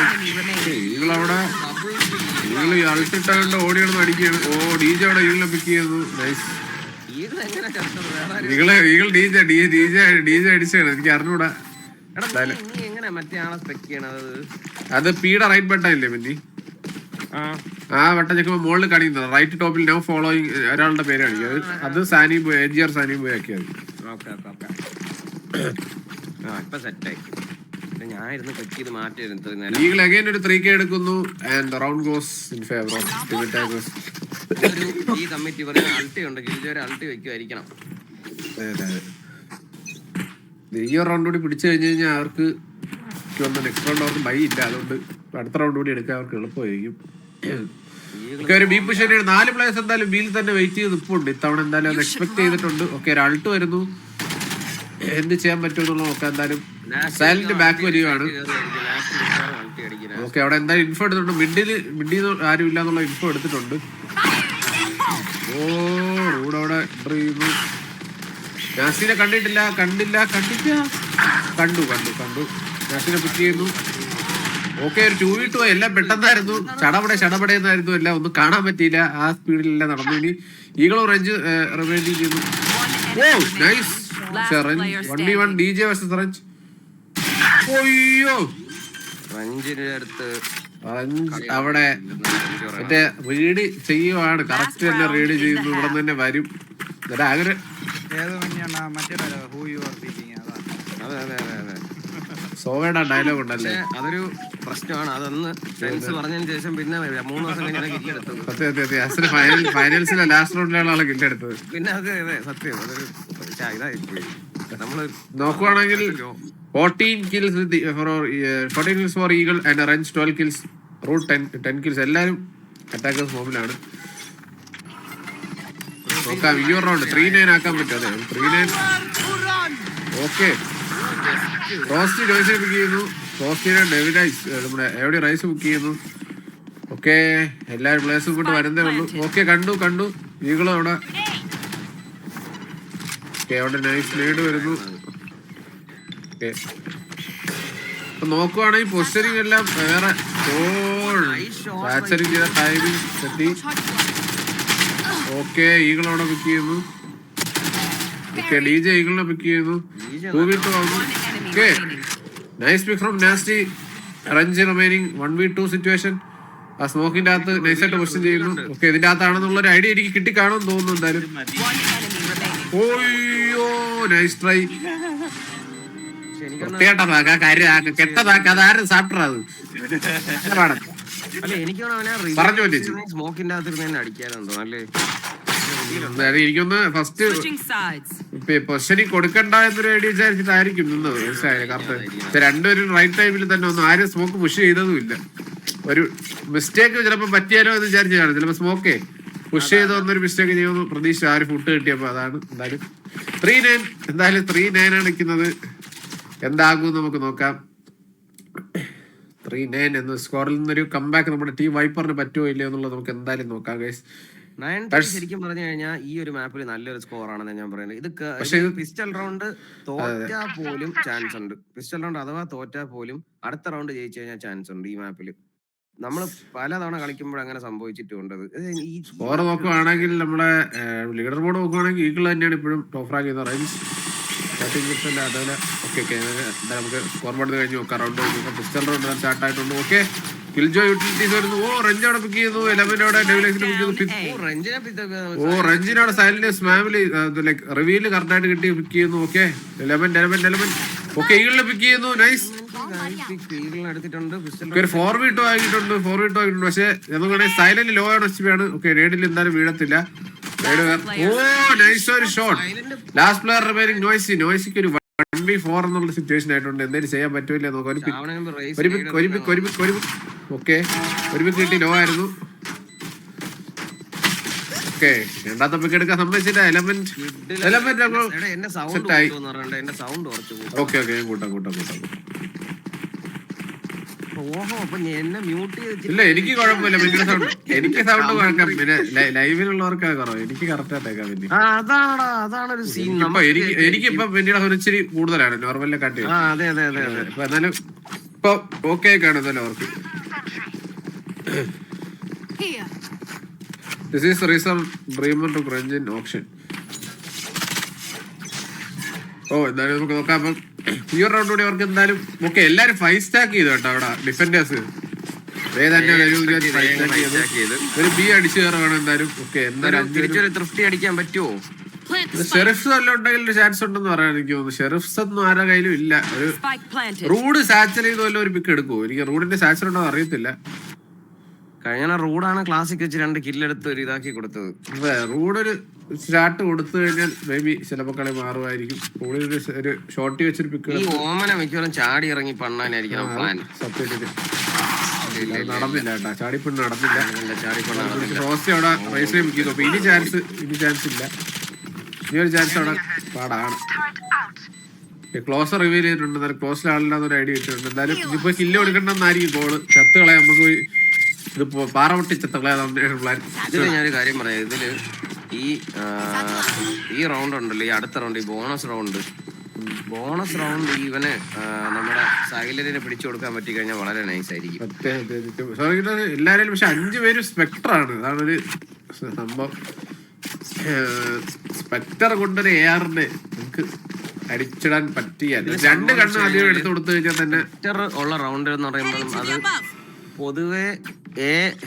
ഈകളവിടെ ഈകള് അൾട്ടിട്ടാണ്ട് ഓടിയാണെന്ന് അടിക്കുകയാണ്. ഓ ഡി ജെ അവിടെ ഈകളെ പിക്ക് ചെയ്യുന്നു. നൈസ്. ഈകൾ ഡി ജെ അടിച്ചാണ്, എനിക്ക് അറിഞ്ഞൂടാ. അത് പീടെ റൈറ്റ് ബട്ടൺ ഇല്ലേ പിന്നെ ആ ബട്ടൺ ഞെക്കുമ്പോ മുകളിൽ കാണിക്കുന്നത് റൈറ്റ് ടോപ്പിൽ നൗ ഫോളോയിങ് ഒരാളുടെ പേര് കാണിക്കും. അത് സാനി ബോയ്, AGR സാനി ബോയ് ആക്കിയത്. ഈഗിൾ അഗൈൻ ഒരു 3K എടുക്കുന്നു and round goes in favour of Tibet tigers. ഈ കമ്മിറ്റി പറയുന്ന അൾട്ടി ഉണ്ട്, ഗിൽജോരെ അൾട്ടി വെക്കുമായിരിക്കണം. ഈ റൗണ്ട് കൂടി പിടിച്ചു കഴിഞ്ഞ് കഴിഞ്ഞാൽ അവർക്ക് നെക്സ്റ്റ് റൗണ്ട് അവർക്ക് ബൈ ഇല്ല, അതുകൊണ്ട് അടുത്ത റൗണ്ട് കൂടി എടുക്കാൻ അവർക്ക് എളുപ്പമായിരിക്കും. ഒരു ബി പുഷ് 4 പ്ലേയേഴ്സ് എന്തായാലും ബിയിൽ തന്നെ വെയിറ്റ് ചെയ്ത് നിൽപ്പുണ്ട്. ഇത്തവണ എന്തായാലും അത് എക്സ്പെക്ട് ചെയ്തിട്ടുണ്ട്. ഓക്കെ, ഒരു അൾട്ട് വരുന്നു, എന്ത് ചെയ്യാൻ പറ്റുമെന്നുള്ള നോക്കാം. എന്തായാലും സൈലന്റ് ബാക്ക് വരികയാണ്. ഓക്കെ, അവിടെ എന്തായാലും ഇൻഫോ എടുത്തിട്ടുണ്ട്. മിഡിൽ ആരും ഇല്ല എന്നുള്ള ഇൻഫോ എടുത്തിട്ടുണ്ട്. ഓ റൂഡ് അവിടെ എൻ്റർ ചെയ്യുന്നു. നാസിനെ കണ്ടിട്ടില്ല. കണ്ടു നാസിനെ പിക്ക് ചെയ്യുന്നു. ഓക്കെ, ഒരു 2v2 എല്ലാം പെട്ടെന്നായിരുന്നു, ചടപടയെന്നായിരുന്നു എല്ലാം, ഒന്നും കാണാൻ പറ്റിയില്ല. ആ സ്പീഡിലെല്ലാം നടന്നു. ഇനി ഈകളോ റേഞ്ച് റിവൈൻഡ് ചെയ്യുന്നു. Oh nice 1v1 DJ versus Wrench. ഓയ്യോ അവിടെ മറ്റേ റീഡ് ചെയ്യുവാണ്, കറക്റ്റ് തന്നെ റീഡ് ചെയ്യുന്നു. ഇവിടെ തന്നെ വരും. സോവേടാ ഡയലോഗ് ഉണ്ടല്ലേ, അതൊരു പ്രശ്നമാണ്. അതൊന്ന് ഫ്രണ്ട്സ് പറഞ്ഞതിന് ശേഷം പിന്നെ 3 ദിവസം കഴിഞ്ഞാൽ കില്ലെടുത്തത്. സത്യം ഫൈനൽസിലെ ലാസ്റ്റ് റൗണ്ടിലാണ് ആളെ കില്ലെടുത്തത്. പിന്നെ അത് സത്യം അതൊരു ഇതായിപ്പോയി. നമ്മള് നോക്കുവാണെങ്കിൽ 14 kills for Eagle and Range 12 kills, Root 10 kills. എല്ലാരും അറ്റാക്കേഴ്സ് ഫോമിലാണ്. നോക്കാം ഈ റൗണ്ട് 3-9 ആക്കാൻ പറ്റും. അതെ 3-9. ഓക്കെ, റോസ്റ്റി ഡോയ്സിനെ ബുക്ക് ചെയ്യുന്നു. റോസ്റ്റിനെ നമ്മുടെ എവിടെ റൈസ് ബുക്ക് ചെയ്യുന്നു. ഓക്കെ, എല്ലാവരും പ്ലേയേഴ്സും ഇങ്ങോട്ട് വരുന്നേ ഉള്ളൂ. ഓക്കെ, കണ്ടു ഈകളും അവിടെ. ഓക്കെ, അവിടെ നൈസ് ലീഡ് വരുന്നു. ഓക്കെ, അപ്പൊ നോക്കുവാണെങ്കിൽ പൊസിഷനിങ് എല്ലാം വേറെ ബാച്ചറിങ് ചെയ്ത ടൈമിങ് സെറ്റി. ഓക്കെ, ഈകളവിടെ പിക്ക് ചെയ്യുന്നു. ഓക്കെ, DJ ഈഗിളിനെ പിക്ക് ചെയ്യുന്നു. 2v2 ആവുന്നു. Okay, nice pick from nasty. Wrench remaining 1v2 situation. ആ സ്മോക്കിന്റെ അകത്ത് നൈസായിട്ട് പൊസിഷൻ ചെയ്യുന്നു. ഓക്കെ, ഇതിന്റെ അകത്താണെന്നുള്ളൊരു ഐഡിയ എനിക്ക് കിട്ടിക്കാണുമെന്ന് തോന്നുന്നു. എന്തായാലും ഓയ്യോ നൈസ് ട്രൈ. സ്മോക്കിന്റെ അകത്ത് അടിക്കാനുണ്ടോ അല്ലേ? എനിക്കൊന്ന് ഫസ്റ്റ് പൊസിഷനിങ് കൊടുക്കണ്ട എന്നൊരു ഐഡിയ വിചാരിച്ചിട്ടായിരിക്കും നിന്നത്. മനസ്സിലായില്ലേ? കറക്റ്റ് രണ്ടുപേരും റൈറ്റ് ടൈമിൽ തന്നെ ഒന്നും ആരും സ്മോക്ക് പുഷ് ചെയ്തതും ഇല്ല. ഒരു മിസ്റ്റേക്ക് ചിലപ്പോൾ പറ്റിയാലോ എന്ന് വിചാരിച്ചു കാണും. ചിലപ്പോൾ സ്മോക്കേ പുഷ് ചെയ്ത് വന്നൊരു മിസ്റ്റേക്ക് ചെയ്യുമെന്ന് പ്രതീക്ഷ. ആര് ഫുഡ് കിട്ടിയപ്പോൾ അതാണ്. എന്തായാലും 3-9 ആണ് നിൽക്കുന്നത്. എന്താകും നമുക്ക് നോക്കാം. 3-9 എന്ന സ്കോറിൽ നിന്നൊരു കംബാക്ക് നമ്മുടെ ടീം വൈപ്പറിന് പറ്റുമോ ഇല്ലയോ എന്നുള്ളത് നമുക്ക് എന്തായാലും നോക്കാം ഗൈസ്. ശരിക്കും പറഞ്ഞു കഴിഞ്ഞാൽ ഈ ഒരു മാപ്പിൽ നല്ലൊരു സ്കോർ ആണെന്ന് ഞാൻ പറയുന്നത്. പക്ഷേ ഇത് പിസ്റ്റൽ റൗണ്ട് തോറ്റാ പോലും ചാൻസ് ഉണ്ട്. പിസ്റ്റൽ റൗണ്ട് അഥവാ തോറ്റാ പോലും അടുത്ത റൗണ്ട് ജയിച്ചു കഴിഞ്ഞാൽ ചാൻസ് ഉണ്ട് ഈ മാപ്പിൽ. നമ്മൾ പലതവണ കളിക്കുമ്പോൾ അങ്ങനെ സംഭവിച്ചിട്ടുണ്ട്. സ്കോർ നോക്കുവാണെങ്കിൽ നമ്മളെ ലീഡർ ബോർഡ് നോക്കുവാണെങ്കിൽ ഈഗിൾ തന്നെയാണ് ഇപ്പോഴും ടോപ്പ് റാങ്ക് ചെയ്യുന്നത്. റൈൻസ് അതേപോലെ ഓക്കെ നമുക്ക് സ്കോർ ബോർഡ് കഴിഞ്ഞ് നോക്കാം. റൗണ്ട് പിസ്റ്റൽ റൗണ്ട് സ്റ്റാർട്ട് ആയിട്ടുണ്ട്. ഓക്കെ കിൽജോ യൂട്ടിലിറ്റീസ് വരുന്നു. റെഞ്ച് അവിടെ പിക്ക് ചെയ്യുന്നു. 11 അവിടെ ഡെവിലേഷന് പിക്ക് ചെയ്യുന്നു. റെഞ്ചിനവിടെ സൈലൻസ് മാമിലി ലൈക്ക് റിവീല് കറക്റ്റായിട്ട് കിട്ടി പിക്ക് ചെയ്യുന്നു. ഓക്കെ 11 ഓക്കെ ഈഗിളിനെ പിക്ക് ചെയ്യുന്നു. നൈസ്. ഒരു 4v2 ആക്കിയിട്ടുണ്ട്. പക്ഷെ നമുക്കാണെങ്കിൽ സൈലന്റ് ലോ ആണ് HP ആണ്. ഓക്കെ റേഡിൽ എന്തായാലും വീഴത്തില്ല. നൈസ് ഒരു ഷോട്ട്. ലാസ്റ്റ് പ്ലെയർ റിമൈനിങ് നോയ്സിക്ക് ഒരു 1v4 എന്നുള്ള സിറ്റുവേഷൻ ആയിട്ടുണ്ട്. എന്തെങ്കിലും ചെയ്യാൻ പറ്റൂല നോക്കാം. ഓക്കെ ഒരു പിക്ക് കിട്ടി. ലോ ആയിരുന്നു. ഓക്കെ രണ്ടാമത്തെ പിക്ക് എടുക്കാൻ സമ്മതിച്ചില്ല. എലമെന്റ് സെറ്റായി. ഓക്കെ ഞാൻ കൂട്ടാം. ഇല്ല എനിക്ക് കുഴപ്പമില്ല. പിന്നെ സൗണ്ട് എനിക്ക് സൗണ്ട് കേൾക്കാം. പിന്നെ ലൈവിലുള്ളവർക്ക് കുറവ്. എനിക്ക് കറക്റ്റ് ആയിട്ടേക്കാം. പിന്നെ എനിക്കിപ്പൊ പിന്നീട് ഇച്ചിരി കൂടുതലാണ് നോർമലിനെ കാട്ടി. എന്നാലും ഇപ്പൊ ഓക്കെ കാണുന്നല്ലോ അവർക്ക്. This is reason dreamer to crunch in option. എന്തായാലും നമുക്ക് നോക്കാം. അപ്പം ഈ ഒരു റൗണ്ട് കൂടി അവർക്ക് എന്തായാലും ഓക്കെ എല്ലാരും 5 സ്റ്റാക്ക് ചെയ്തു കേട്ടോ. അവിടെ ഡിഫൻഡേഴ്സ് ഒരു ബി അടിച്ചു കയറുകയാണ് എന്തായാലും. ഓക്കെ എന്തായാലും തൃപ്തി അടിക്കാൻ പറ്റുമോ? ഷെറിഫ്സ് വല്ലതും ഉണ്ടെങ്കിൽ ചാൻസ് ഉണ്ടെന്ന് പറയാൻ എനിക്ക് തോന്നുന്നു. ഷെറിഫ്സ് ഒന്നും ആരുടെ കയ്യിലും ഇല്ല. ഒരു റൂഡ് സാച്ചർ ചെയ്ത് വല്ല ഒരു പിക്ക് എടുക്കുമോ? എനിക്ക് റൂഡിന്റെ സാച്ചർ ഉണ്ടോ അറിയത്തില്ല. കഴിഞ്ഞ റൂഡാണ് ക്ലാസിക് വെച്ച് 2 കില്ലെടുത്ത് ഒരു ഇതാക്കി കൊടുത്തത്. റൂഡ് ഒരു സ്റ്റാർട്ട് കൊടുത്തു കഴിഞ്ഞാൽ മേ ബി ചിലപ്പോ കളി മാറുമായിരിക്കും. ഒരു ഷോർട്ടി വെച്ചൊരു പിക്ക്. ഈ ഓമന മിക്കവാറും ചാടി ഇറങ്ങി പണ്ണാനായിരിക്കണം പ്ലാൻ. സത്യത്തിൽ നടന്നില്ല കേട്ടാ. ചാടിപ്പെണ്ണ് നടന്നില്ല. റോസി അവിടെ റേസിനെ പിക്ക് ചെയ്തു. അപ്പൊ ഇനി ചാൻസ് ഇല്ല. ഇനി ഒരു ചാൻസ് അവിടെ പാടാണ്. ക്ലോസർ റിവീൽ ചെയ്തിട്ടുണ്ട്. എന്നാലും ക്ലോസിൽ ആളില്ലാന്നൊരു ഐഡിയ ഇട്ടിട്ടുണ്ട്. എന്തായാലും ഇപ്പൊ കില്ല് കൊടുക്കണമെന്നായിരിക്കും ഗോള്. ചത്തുകളെ നമുക്ക് ഇതിപ്പോ പാറ പൊട്ടി ചത്തുകളെ പ്ലാൻ. ഇതില് ഞാനൊരു കാര്യം പറയാം. ഇതില് ഈ റൗണ്ട് ഉണ്ടല്ലോ, ഈ അടുത്ത റൗണ്ട്, ഈ ബോണസ് റൗണ്ട് ഇവന് നമ്മുടെ സൈലന്റിനെ പിടിച്ചു കൊടുക്കാൻ പറ്റി കഴിഞ്ഞാൽ വളരെ നൈസ് ആയിരിക്കും. എല്ലാരും പക്ഷെ 5 പേര് സ്പെക്ടർ ആണ്. അതാണ് ഒരു സംഭവം. സ്പെക്ടർ കൊണ്ടൊരു ARന്റെ നമുക്ക് അടിച്ചിടാൻ പറ്റിയ 2 കണ്ണ് ആദ്യം എടുത്തു കൊടുത്തു കഴിഞ്ഞാൽ തന്നെ ഉള്ള റൗണ്ട് എന്ന് പറയുമ്പോൾ അത് പൊതുവെ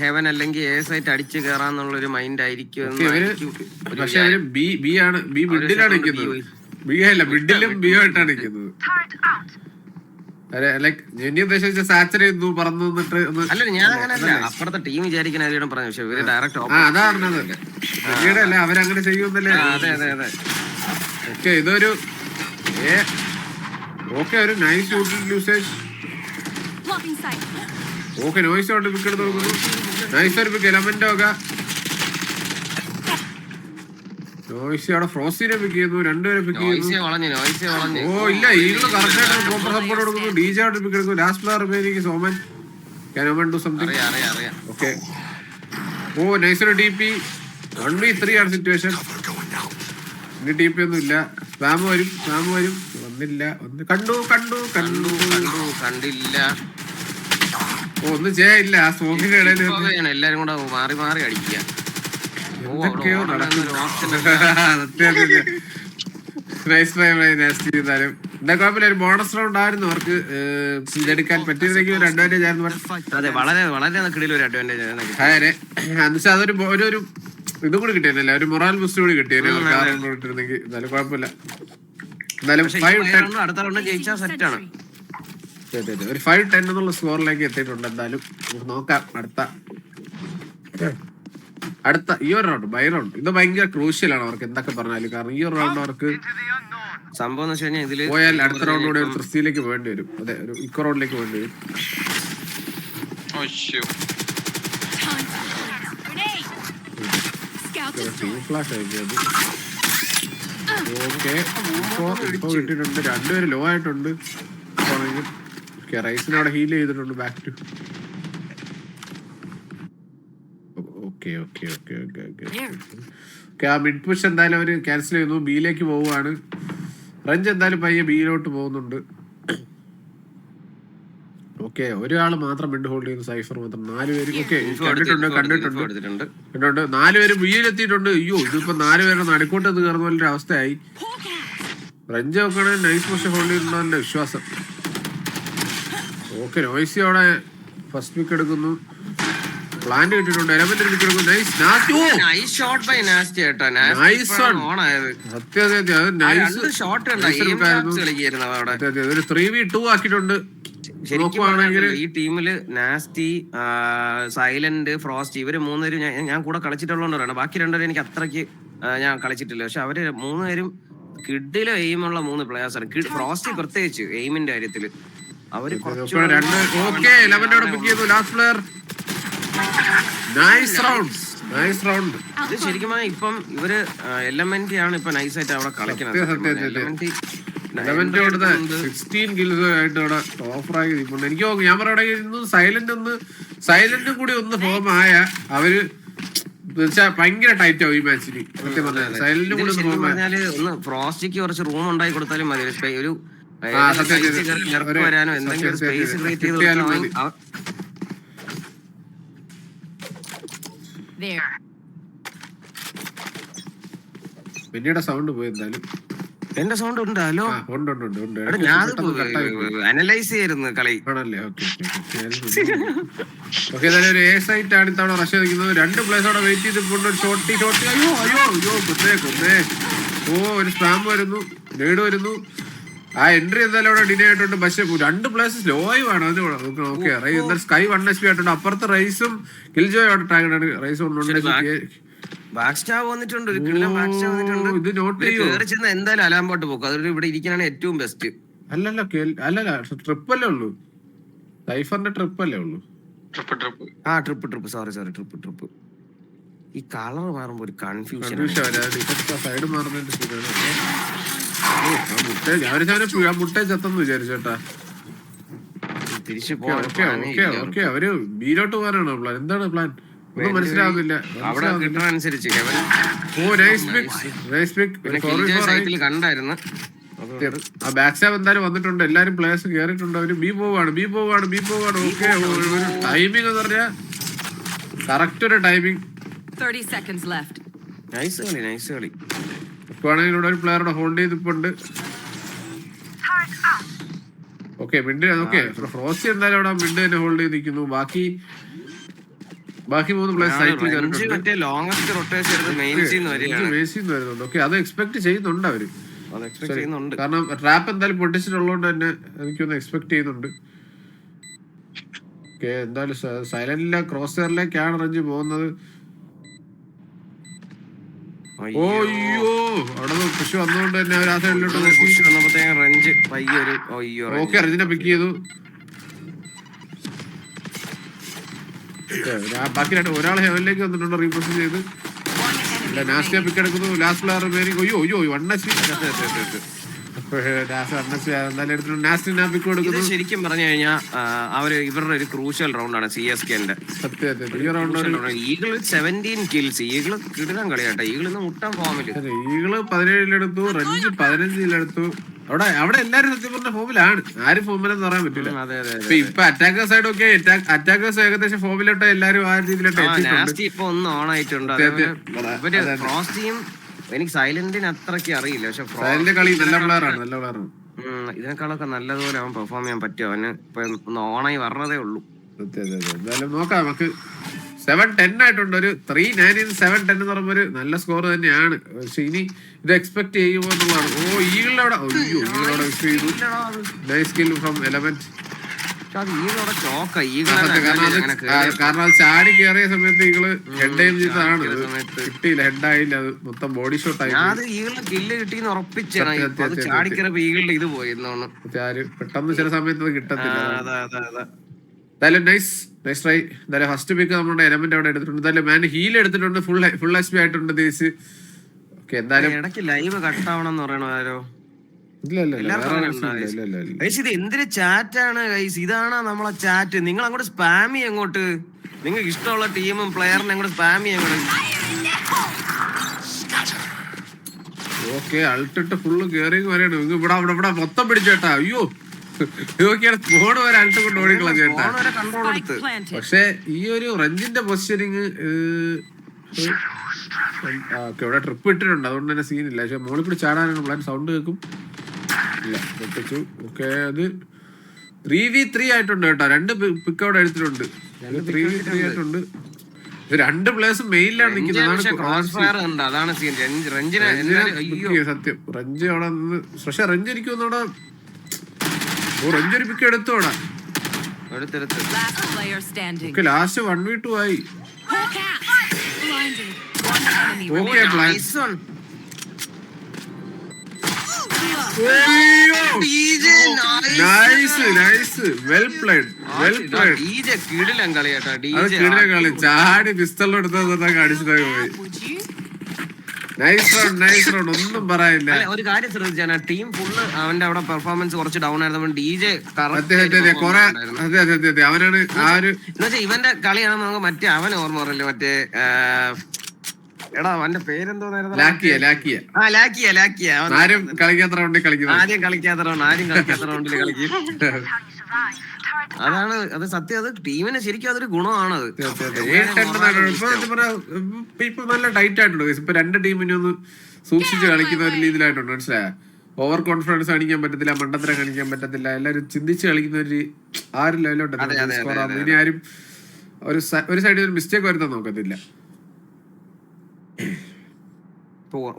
ഹെവൻ അല്ലെങ്കിൽ സൈറ്റ് അടിച്ചു കയറാന്നുള്ളൊരു മൈൻഡ് ആയിരിക്കും. പക്ഷെ ബി ആണ്. ബി മിഡിലാണ് നിൽക്കുന്നത്. ബി അല്ല മിഡിലും ബി ആയിട്ടാണ് നിൽക്കുന്നത്. ലൈക്ക് ഉദ്ദേശിച്ച സാച്ചർ ചെയ്തു പറന്നു നിന്നിട്ട്. അല്ല ഞാൻ അങ്ങനെയല്ല, അപ്പുറത്തെ ടീം വിചാരിക്കുന്ന പറഞ്ഞു. പക്ഷെ ഇവര് ഡയറക്റ്റ് അതാ പറഞ്ഞത്. പിന്നീട് അല്ലേ അവരങ്ങനെ ചെയ്യുന്നല്ലേ. ഓക്കെ ഇതൊരു ഒരു നൈസ് യൂസേജ്. ഓക്കെ നോയ്സ് കൊണ്ട് പിക്ക് എടുത്ത് നോക്കുന്നു. നൈസ് ഒരു പിക്ക്. എലമെന്റ് ഒക്കെ നോയ്സ് അവിടെ ഫ്രോസിനെ പിക്ക് ചെയ്യുന്നു. 2 പേരെ പിക്ക് ചെയ്യുന്നു. ഇല്ല ഈഗിൾ കറക്റ്റ് ആയിട്ട് പ്രോപ്പർ സപ്പോർട്ട് കൊടുക്കുന്നു. DJ ആയിട്ട് പിക്ക് എടുക്കുന്നു. Last player remaining Soman. Can Oman do something? Okay. Nice ഒരു DP. 1v3 ആണ് സിറ്റുവേഷൻ. ഇനി DP ഒന്നും ഇല്ല. സ്പാം വരും. വന്നില്ല. കണ്ടില്ല. ഒന്നും ചെയ്യാനില്ല. ആ സ്മോക്കിന്റെ ഇടയിൽ എല്ലാരും കൂടെ മാറി അടിക്കുക. എന്തൊക്കെയോ നടക്കുന്നു. ചെയ്താലും എന്താ കുഴപ്പമില്ല. ഒരു ബോണസ് റൗണ്ട് ആയിരുന്നു അവർക്ക് ഇതെടുക്കാൻ പറ്റിയതെങ്കിൽ ഒരു അഡ്വാൻറ്റേജ് ആയിരുന്നു. അതൊരു ഇതും കൂടി കിട്ടിയല്ലേ, ഒരു മൊറാൽ ബൂസ്റ്റ് കൂടി കിട്ടിയല്ലേ കിട്ടിയിരുന്നെങ്കിൽ. എന്നാലും കുഴപ്പമില്ല. എന്നാലും 5-10 എന്നുള്ള സ്കോറിലേക്ക് എത്തിയിട്ടുണ്ട്. എന്തായാലും നോക്കാം അടുത്ത ഈ ഒരു റൗണ്ട് ബൈ റൗണ്ട്. ഇത് ഭയങ്കര ക്രൂഷ്യലാണ് അവർക്ക് എന്തൊക്കെ പറഞ്ഞാലും. കാരണം ഈ ഒരു റൗണ്ട് അവർക്ക് സംഭവം പോയാൽ അടുത്ത റൗണ്ട് കൂടെ ഒരു തൃശ്ശിയിലേക്ക് വേണ്ടി വരും. അതെ, ഒരു ഇക്കോ റൗണ്ടിലേക്ക് വേണ്ടി വരും. ഫ്ലാഷ് ആയിരിക്കും. ഓക്കെ ഇപ്പൊ കിട്ടിയിട്ടുണ്ട്. 2 പേര് ലോ ആയിട്ടുണ്ട്. റൈസിനെ അവിടെ ഹീൽ ചെയ്തിട്ടുണ്ട്. ബാക്ക് ടു ഓക്കെ ആ മിഡ് പുഷ് എന്തായാലും അവര് ക്യാൻസൽ ചെയ്യുന്നു. ബിയിലേക്ക് പോവുകയാണ്. റഞ്ച് എന്തായാലും പയ്യെ ബിയിലോട്ട് പോകുന്നുണ്ട്. ഓക്കെ, ഒരാൾ മാത്രം മിഡ് ഹോൾഡ് ചെയ്യുന്നു, സൈഫർ മാത്രം. 4 പേര് ഓക്കെ കണ്ടിട്ടുണ്ട്. 4 പേര് ബിയിലെത്തിയിട്ടുണ്ട്. അയ്യോ, ഇതിപ്പോ 4 പേരുടെ നടുക്കോട്ട് കയറുന്ന പോലൊരു അവസ്ഥയായി. റഞ്ച് നോക്കുകയാണെങ്കിൽ നൈസ് പുഷ് ഹോൾഡ് ചെയ്യുന്നുണ്ടോ എന്റെ വിശ്വാസം. ഓക്കെ, നോയ്സി അവിടെ ഫസ്റ്റ് പിക്ക് എടുക്കുന്നു. പ്ലാന്റ് കിട്ടിയിട്ടുണ്ട്. എലമെന്റ് പിക്ക് എടുക്കുന്നു. Nice nice shot by nasty കേട്ടോ. നൈസ് ഓൺ ആയത്. സത്യം നൈസ് ഷോട്ട് ഒരു 3v2 ആക്കിയിട്ടുണ്ട്. ഈ ടീമില് നാസ്റ്റി, സൈലന്റ്, ഫ്രോസ്റ്റ് ഇവര് 3 പേരും ഞാൻ കൂടെ കളിച്ചിട്ടുള്ളതുകൊണ്ടാണ്. ബാക്കി 2 പേരും എനിക്ക് അത്രയ്ക്ക് ഞാൻ കളിച്ചിട്ടില്ല. പക്ഷെ അവര് 3 പേരും കിഡിലും എയിമുള്ള 3 പ്ലേയേഴ്സാണ്. ഫ്രോസ്റ്റി പ്രത്യേകിച്ച് എയിമിന്റെ കാര്യത്തില് അവര് ഇത് ശരിക്കും ഇപ്പം ഇവര് എലമെന്റ് ആണ് ഇപ്പൊ നൈസായിട്ട് അവിടെ കളിക്കുന്നത്. എനിക്ക് ഞാൻ പറയണ സൈലന്റും കൂടി ഒന്ന് ഫോം ആയ അവര് ഭയങ്കര ടൈറ്റ് ആവും ഈ മാച്ചിന്. സൈലന്റും കൂടി ഒന്ന് ഫ്രോസ്റ്റിക്ക് കുറച്ച് റൂം ഉണ്ടാക്കി കൊടുത്താലും മതി. ഒരു വരാനോ എന്തെങ്കിലും സ്പേസ് ക്രിയേറ്റ് ചെയ്ത് പിന്നീട് സൗണ്ട് പോയി. എന്തായാലും എന്റെ സൗണ്ട് ഉണ്ട്. ഹലോ, ഞാൻ അനലൈസ് ചെയ്യായിരുന്നു കളി. ആണല്ലേ? ഓക്കെ, എന്തായാലും ഒരു എ സൈറ്റ് ആണ് ഇത്തവണ റഷ് കളിക്കുന്നത്. 2 പ്ലേസ് അവിടെ വെയിറ്റ് ചെയ്തിട്ടുണ്ട്. ഷോട്ടി കൊന്നേ. ഓ, ഒരു സ്പാം വരുന്നു, നേട് വരുന്നു. ആ എൻട്രി എന്തായാലും അവിടെ ഡിലേ ആയിട്ടുണ്ട്. പക്ഷെ 2 പ്ലേസ് സ്ലോയും ആണ്. അത് ഓക്കെ, എന്തായാലും സ്കൈ 1 HP ആയിട്ടുണ്ട്. അപ്പുറത്ത് റൈസും കിൽജോയും അവിടെ ടാഗാണ്. റൈസ് വന്നിട്ടുണ്ട്. ഇത് നോട്ട് ചെയ്യുന്ന എന്തായാലും അലാമ്പോട്ട് പോക്കും. അതൊരു ഇവിടെ ഇരിക്കാനാണ് ഏറ്റവും ബെസ്റ്റ്. അല്ലല്ല ട്രിപ്പല്ലേ ഉള്ളൂ. സൈഫറിന്റെ ട്രിപ്പല്ലേ ഉള്ളൂ. Trip trip. ഈ കളർ മാറുമ്പോ ഒരു കൺഫ്യൂഷൻ. സൈഡ് മാറുന്നതിന്റെ മുട്ട ചത്തെന്ന് വിചാരിച്ചേട്ടാ. തിരിച്ചു ഓക്കെ, അവര് ബിയിലോട്ട് പോകാനാണോ പ്ലാൻ? എന്താണ് പ്ലാൻ? ഒന്നും മനസ്സിലാവുന്നില്ല. കണ്ടായിരുന്നു. ആ ബാക്ക് സ്റ്റാബ് എന്തായാലും വന്നിട്ടുണ്ട്. എല്ലാരും പ്ലേയേഴ്സ് കേറിയിട്ടുണ്ട്. അവര് ബി പോവാണ്. ഓക്കെ, ടൈമിംഗ് എന്ന് പറഞ്ഞാൽ കറക്റ്റ് ഒരു ടൈമിംഗ്. 30 seconds left. നൈസ് കളി. ഇപ്പോഴാണെങ്കിൽ ഇവിടെ ഒരു പ്ലെയറുടെ ഹോൾഡ് ചെയ്തിപ്പുണ്ട്. ഓക്കെ, മിഡ് ഓക്കെ, ഫ്രോസ്റ്റി എന്തായാലും അവിടെ മിഡ് തന്നെ ഹോൾഡ് ചെയ്ത് നിൽക്കുന്നു. ബാക്കി 3 പ്ലേയേഴ്സ് സൈറ്റിൽ വരുന്നുണ്ട്. ഓക്കെ, അത് എക്സ്പെക്ട് ചെയ്യുന്നുണ്ട് അവര്. കാരണം ട്രാപ്പ് എന്തായാലും പൊട്ടിച്ചിട്ടുള്ളതുകൊണ്ട് തന്നെ എനിക്കൊന്ന് എക്സ്പെക്ട് ചെയ്യുന്നുണ്ട്. ഓക്കെ, എന്തായാലും സൈലന്റിലെ ക്രോസ് എയറിലേക്കാണ് റഞ്ച് പോകുന്നത്. അയ്യോ, അവിടെ പുഷ് വന്നുകൊണ്ട് തന്നെ അവർ ആ സൈഡിലോട്ട് ഓക്കെ റഞ്ചിനെ പിക്ക് ചെയ്തു. ബാക്കി ഒരാൾ ഹെവനിലേക്ക് വന്നിട്ടുണ്ട്. റീപ്രസ് ചെയ്ത് നാസ്റ്റിയെ പിക്ക് എടുക്കുന്നു. ലാസ്റ്റ് പ്ലെയർ പേര് അയ്യോ 1 HP. ശരിക്കും പറഞ്ഞു കഴിഞ്ഞാൽ ഇവരുടെ ഒരു ക്രൂഷ്യൽ റൗണ്ടാണ് CSKന്റെ. Eagle 17 kills. ഈഗിൾ കിടിലം കളിയാട്ടെ. ഈഗിളിന്ന് മുട്ടാൻ ഫോമില്. ഈഗിള് 17 റഞ്ച് 15 അവിടെ എല്ലാരും സത്യം പറഞ്ഞ ഫോമിലാണ്. ആരും ഫോമിലെന്ന് പറയാൻ പറ്റില്ല. ഇപ്പൊ അറ്റാക്കേഴ്സ് സൈഡ് ഒക്കെ അറ്റാക്കേഴ്സ് ഏകദേശം ഫോമിലോട്ട് എല്ലാരും ആ രീതിയിലോട്ട് ഇപ്പൊ ഒന്ന് ഓൺ ആയിട്ടുണ്ട്. ഫ്രോസ്റ്റിയും എനിക്ക് സൈലന്റിന് അത്രയ്ക്ക് അറിയില്ല. പക്ഷെ കളി നല്ല പ്ലെയറാണ്. ഇതിനേക്കാളൊക്കെ നല്ലതുപോലെ അവൻ പെർഫോം ചെയ്യാൻ പറ്റും. അവന് ഇപ്പൊ ഒന്ന് ഓണായി വരണതേ ഉള്ളൂ. എന്തായാലും നോക്കാം. നമുക്ക് 7-10 ആയിട്ടുണ്ട്. ഒരു 3-9 7-10 എന്ന് പറയുമ്പോൾ നല്ല സ്കോർ തന്നെയാണ്. പക്ഷെ ഇനി ഇത് എക്സ്പെക്ട് ചെയ്യുമോ എന്നുള്ളതാണ്. ഈഗിളവിടെ നൈസ് കിൽ ഫ്രം എലമെന്റ്. കാരണം അത് ചാടി കയറിയ സമയത്ത് ഈകള് ഹെഡ് എയിം ചെയ്തതാണ്. കിട്ടിയില്ല, ഹെഡായില്ല. അത് മൊത്തം ബോഡി ഷോട്ട് ആയി. പെട്ടെന്ന് ചില സമയത്ത് അത് കിട്ടത്തില്ല. എന്തായാലും നൈസ് ട്രൈ. എന്തായാലും ഫസ്റ്റ് പിക്ക് നമ്മുടെ എലമെന്റ് അവിടെ എടുത്തിട്ടുണ്ട്. എന്തായാലും മാൻ ഹീൽ എടുത്തിട്ടുണ്ട്. ഫുൾ HP ആയിട്ടുണ്ട് ദേശ്. ഓക്കെ, എന്തായാലും ഇടയ്ക്ക് ലൈവ് കട്ടാവണം എന്ന് പറയണോ? ഇത് എന്തൊരു ചാറ്റാണ് ഗൈസ്. ഇതാണ് നമ്മളെ ചാറ്റ്. നിങ്ങൾ അങ്ങോട്ട് സ്പാമി അങ്ങോട്ട് നിങ്ങൾക്ക് ഇഷ്ടമുള്ള ടീമും പ്ലെയറിനെ കൂടെ സ്പാം ചെയ്യാൻ കൂടെ. ഓക്കെ അൾട്ടിട്ട് ഫുള്ള് കേറിങ് വരെയാണ് ഇവിടെ അവിടെ ഇവിടെ മൊത്തം പിടിച്ചേട്ടാ. അയ്യോ നോക്കിയാണ് ഫോൺ വരെ അൾട്ട് കൊണ്ട് ഓടിക്കള ചേട്ടാ. കൺട്രോൾ Spike എടുത്ത് planted. പക്ഷെ ഈ ഒരു റഞ്ചിന്റെ പൊസിഷനിങ് ഇവിടെ ട്രിപ്പ് ഇട്ടിട്ടുണ്ട്, അതുകൊണ്ട് തന്നെ സീനില്ല. പക്ഷെ മോളിൽ കൂടി ചാടാനാണ് പ്ലാൻ. സൗണ്ട് കേൾക്കും ഇല്ല വെച്ചു. ഓക്കെ അത് 3v3 ആയിട്ടുണ്ട് കേട്ടോ. 2 പിക്ക് അവിടെ എടുത്തിട്ടുണ്ട്. 3v3 ആയിട്ടുണ്ട്. ഇത് 2 പ്ലേയേഴ്സും മെയിലാണ് നിൽക്കുന്നത്. അതാണ് സീൻ. സത്യം റഞ്ച് അവിടെ നിന്ന്. പക്ഷെ റഞ്ച് എനിക്ക് തോന്നുന്നു റഞ്ച് ഒരു പിക്ക് എടുത്തോടാ. Last player standing. Okay last 1v2 ആയി. Hawk out. Blinded. One enemy okay plan. Nice nice well played well played. കിടിലൻ കളി കേട്ടോ. അത് കിടില കളി. ചാടി പിസ്റ്റൾ എടുത്തതൊക്കെ അടിച്ചിട്ടൊക്കെ പോയി. നൈസ് റൗണ്ട് നൈസ് റൗണ്ട്, ഒന്നും പറയാനില്ല. ഒരു കാര്യം ശ്രദ്ധിച്ചാൽ ടീം ഫുള്ള് അവന്റെ അവിടെ പെർഫോമൻസ് കുറച്ച് ഡൗൺ ആയിരുന്നു. DJ അവനാണ് ആ ഒരു എന്നുവെച്ചാൽ ഇവന്റെ കളിയാണെന്ന് നമുക്ക് മറ്റേ അവൻ ഓർമ്മ പറയില്ല. മറ്റേ എടാ അവന്റെ പേരെന്തോന്നായിരുന്നു? ലാക്കിയ. ആരും കളിക്കാത്ത റൗണ്ടിൽ കളിക്കുന്നത്. ആരും കളിക്കാത്ത റൗണ്ടിൽ കളിക്കും. അതാണ് അത് സത്യം. അത് ടീമിന് ശരിക്കും അതൊരു ഗുണമാണത്. ഇപ്പൊ നല്ല ടൈറ്റ് ആയിട്ടുണ്ട്. ഇപ്പൊ 2 ടീമിനെ ഒന്ന് സൂക്ഷിച്ച് കളിക്കുന്ന ഒരു രീതിയിലായിട്ടുണ്ട്. മനസ്സിലായ? ഓവർ കോൺഫിഡൻസ് കാണിക്കാൻ പറ്റത്തില്ല, മണ്ടത്തരം കാണിക്കാൻ പറ്റത്തില്ല. എല്ലാരും ചിന്തിച്ച് കളിക്കുന്ന ആ ഒരു ലെവലുണ്ട്. ഇനി ആരും ഒരു സൈഡിൽ ഒരു മിസ്റ്റേക്ക് വരുത്താൻ നോക്കത്തില്ല.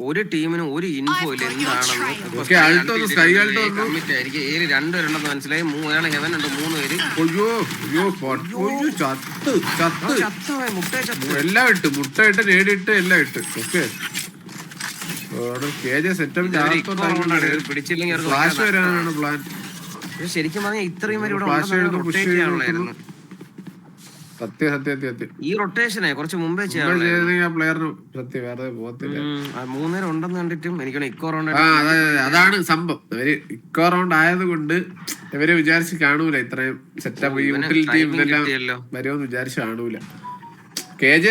ഒരു ടീമിനും ഒരു ഇൻഫോ ഇല്ല എന്താണെന്ന്. രണ്ടുപേരുണ്ടെന്ന് മനസ്സിലായി. ഒരാള് ഹെവൻ ഉണ്ട്, 3 പേര്. എല്ലാം ഇട്ട് മുട്ട ഇട്ട് നേടിയിട്ട് എല്ലാം ഇട്ട്. ഓക്കെ പിടിച്ചില്ലെങ്കിൽ ഫ്ലാഷ് വരാനാണ് പ്ലാൻ. ശരിക്കും പറഞ്ഞാൽ ഇത്രയും പേര് ഇവിടെ ഈ റൊട്ടേഷനെ കുറച്ച് മുമ്പേ പ്ലെയറിന് സത്യം വേറെ പോകത്തില്ല. 3 നേരം ഉണ്ടെന്ന് കണ്ടിട്ടും എനിക്ക് ഇക്കോ റൗണ്ട്. അതാണ് സംഭവം. ഇവര് ഇക്കോ റൗണ്ട് ആയത് കൊണ്ട് ഇവര് വിചാരിച്ച് കാണൂല ഇത്രയും സെറ്റപ്പ്. യൂട്ടിലിറ്റി ഇതെല്ലാം വരുമെന്ന് വിചാരിച്ച് കാണൂല. KJ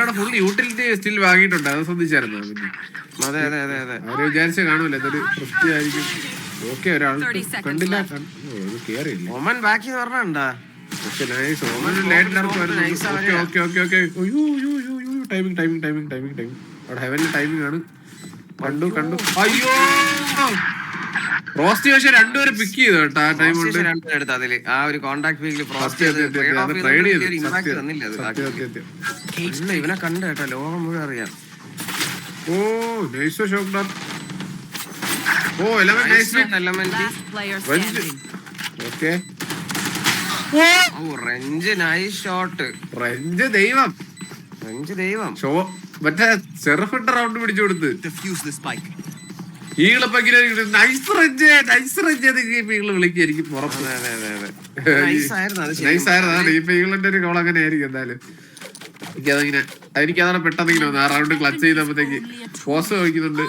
അവിടെ ഫുൾ യൂട്ടിലിറ്റി സ്റ്റിൽ വാങ്ങിയിട്ടുണ്ട്. അത് ശ്രദ്ധിച്ചായിരുന്നു. അവര് വിചാരിച്ച് കാണൂല ഇതൊരു വൃത്തിയായിരിക്കും. ഓക്കെ ഒരാൾ കണ്ടില്ല, കേറിയില്ല. ഒമൻ ബാക്കി പറഞ്ഞാ ടൈമിംഗ് ആണ്. കണ്ടു. അയ്യോ റോസ്റ്റ് പക്ഷെ 2 പേര് പിക്ക് ചെയ്തു കേട്ടോ. ആ ടൈം കൊണ്ട് ആ ഒരു കോണ്ടാക്ട് ഇവനെ കണ്ടു കേട്ടോ. ലോകം മുഴുവൻ അറിയാം. Oh nice shot. Oh Element. Okay Wrench nice shot. Wrench ദൈവം. ഷോ മറ്റേ ചെറുഫിട്ട റൗണ്ട് പിടിച്ചു കൊടുത്ത് ഈകളപ്പങ്ങനെ നൈസ് റെഞ്ച് ഈകള് വിളിക്കായിരിക്കും. നൈസായിരുന്നു. ഇപ്പൊ ഈകളിന്റെ ഒരു കോൾ അങ്ങനെ ആയിരിക്കും എന്തായാലും. എനിക്കതാണ് പെട്ടെന്ന് ഇങ്ങനെ വന്നു. ആ റൗണ്ട് ക്ലച്ച് ചെയ്തപ്പോഴത്തേക്ക് പോസ് വയ്ക്കുന്നുണ്ട്.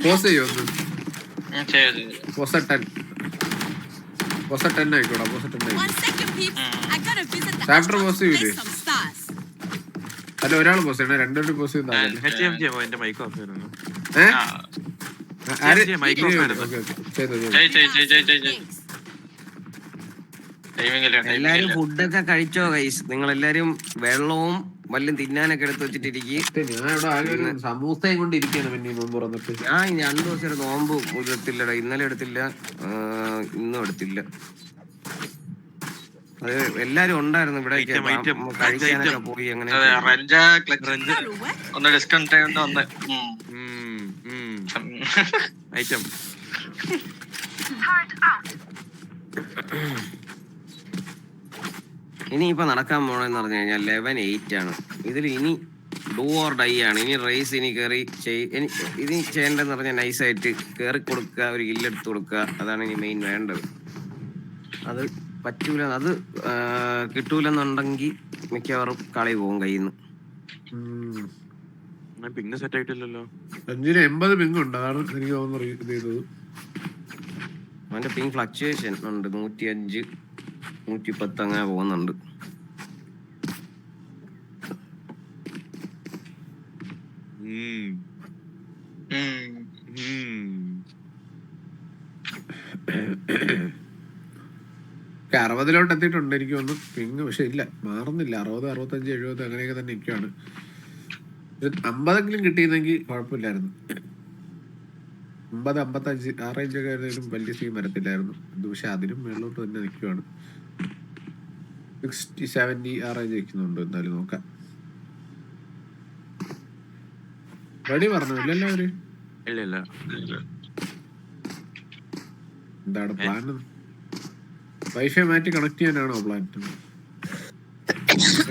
പോസ് ചെയ്യുമെന്ന് പോസ് 10 ആയിക്കോടാ. ചാപ്റ്റർ പോസ് ചെയ്യൂലേ? അല്ല ഒരാള് പോസ് ചെയ്യണേ, 2 പേര് പോസ് ചെയ്യുന്ന. എല്ലാരും ഫുഡൊക്കെ കഴിച്ചോ ഗൈസ്? നിങ്ങൾ എല്ലാരും വെള്ളവും വല്ലതും തിന്നാനൊക്കെ എടുത്ത് വെച്ചിട്ടിരിക്കും. സമൂസയും കൊണ്ട് ഇരിക്കാണ്. പിന്നെ നോമ്പ് തുറന്നിട്ട് ഞാൻ 2 ദിവസം നോമ്പ് എടുത്തില്ലടാ. ഇന്നലെ എടുത്തില്ല, ഇന്നും എടുത്തില്ല. അത് എല്ലാരും ഉണ്ടായിരുന്നു ഇവിടെ കഴിക്കാനൊക്കെ പോയി. അങ്ങനെ ഇനിയിപ്പോ നടക്കാൻ പോണെന്ന് പറഞ്ഞു കഴിഞ്ഞാൽ 11-8 ആണ്. ഇതിൽ ഇനി ഡൂ ഓർ ഡൈ ആണ്. ഇനി റേസ് ഇനി കയറി ഇനി ചെയ്യേണ്ടതെന്ന് പറഞ്ഞാൽ നൈസായിട്ട് കയറി കൊടുക്കുക, ഒരു കില്ലെടുത്ത് കൊടുക്കുക. അതാണ് ഇനി മെയിൻ വേണ്ടത്. അത് പറ്റൂല, അത് കിട്ടൂലെന്നുണ്ടെങ്കിൽ മിക്കവാറും കളി പോകും കയ്യിൽ നിന്ന്. പിങ് സെറ്റ് ആയിട്ടില്ലല്ലോ. 80 പിങ് ഉണ്ട്. അതാണ് എനിക്ക് തോന്നുന്നത്. അവന്റെ പിങ് ഫ്ലക്ച്വേഷൻ ഉണ്ട്. 105, 110 അങ്ങനെ പോകുന്നുണ്ട്. 60 എത്തിയിട്ടുണ്ട് എനിക്ക് തോന്നുന്നു. പിങ് പക്ഷെ ഇല്ല, മാറുന്നില്ല. 60, 65, 70 അങ്ങനെയൊക്കെ തന്നെ നിൽക്കുകയാണ്. 50 കിട്ടിയിരുന്നെങ്കിൽ കുഴപ്പമില്ലായിരുന്നു. 50, 55 ആ റേഞ്ചൊക്കെ ആയിരുന്നെങ്കിലും വലിയ സീൻ വരത്തില്ലായിരുന്നു. ഇത് പക്ഷെ അതിനും മേളിലോട്ട് തന്നെ നിൽക്കുകയാണ്. 60, 70 ആ റേഞ്ച് നിൽക്കുന്നുണ്ട്. എന്നാലും നോക്കാം. റെഡി പറഞ്ഞു ഇല്ലല്ലോ അവര്. എന്താണ് പ്ലാൻ? വൈഫൈ മാറ്റി കണക്ട് ചെയ്യാനാണോ പ്ലാൻ?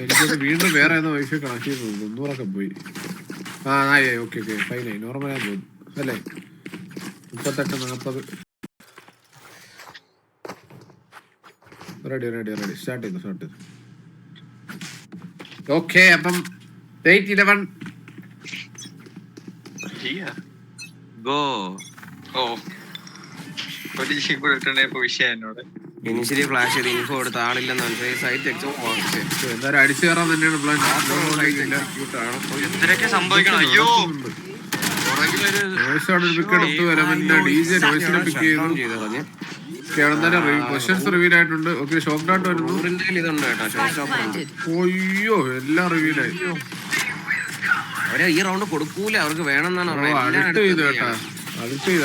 എനിക്കത് വീണ്ടും വേറെ ഏതോ വൈഫൈ കണക്ട് ചെയ്ത് 300 പോയി. ഓക്കെ ഫൈനായി, നോർമലായി തോന്നുന്നു അല്ലേ? 38, 40. റെഡി സ്റ്റാർട്ട് ചെയ്തു. ഓക്കെ, അപ്പം 8-11 ഗോ. ഓ ഒരു കൂടെ വിഷയം എന്നോട് ഇനിഷ്യലി ഫ്ലാഷ് ചെയ്ത് ഇൻഫോ എടുത്ത് ആളില്ലെന്ന് മനസ്സിലായി. സൈറ്റ് എക്സോ എന്തായാലും അടിച്ചു കയറാൻ തന്നെയാണ് പ്ലാൻ. എന്തൊക്കെ സംഭവിക്കണം. അയ്യോ പിക്ക് എടുത്തു വരാൻ ഡീജെ നോയ്സിനെ പിക്ക് ചെയ്തു. ക്വസ്റ്റ്യൻസ് റിവീൽ ആയിട്ടുണ്ട്. ഓക്കെ, ഷോക്ക് ഡാട്ട് വരുന്നു. ഇതുണ്ട് കേട്ടോ, അയ്യോ എല്ലാം റിവീലായി. അവരെ ഈ റൗണ്ട് കൊടുക്കൂല, അവർക്ക് വേണമെന്നാണ് അടുത്ത് ചെയ്തു കേട്ടാ. അടുത്ത് ചെയ്ത്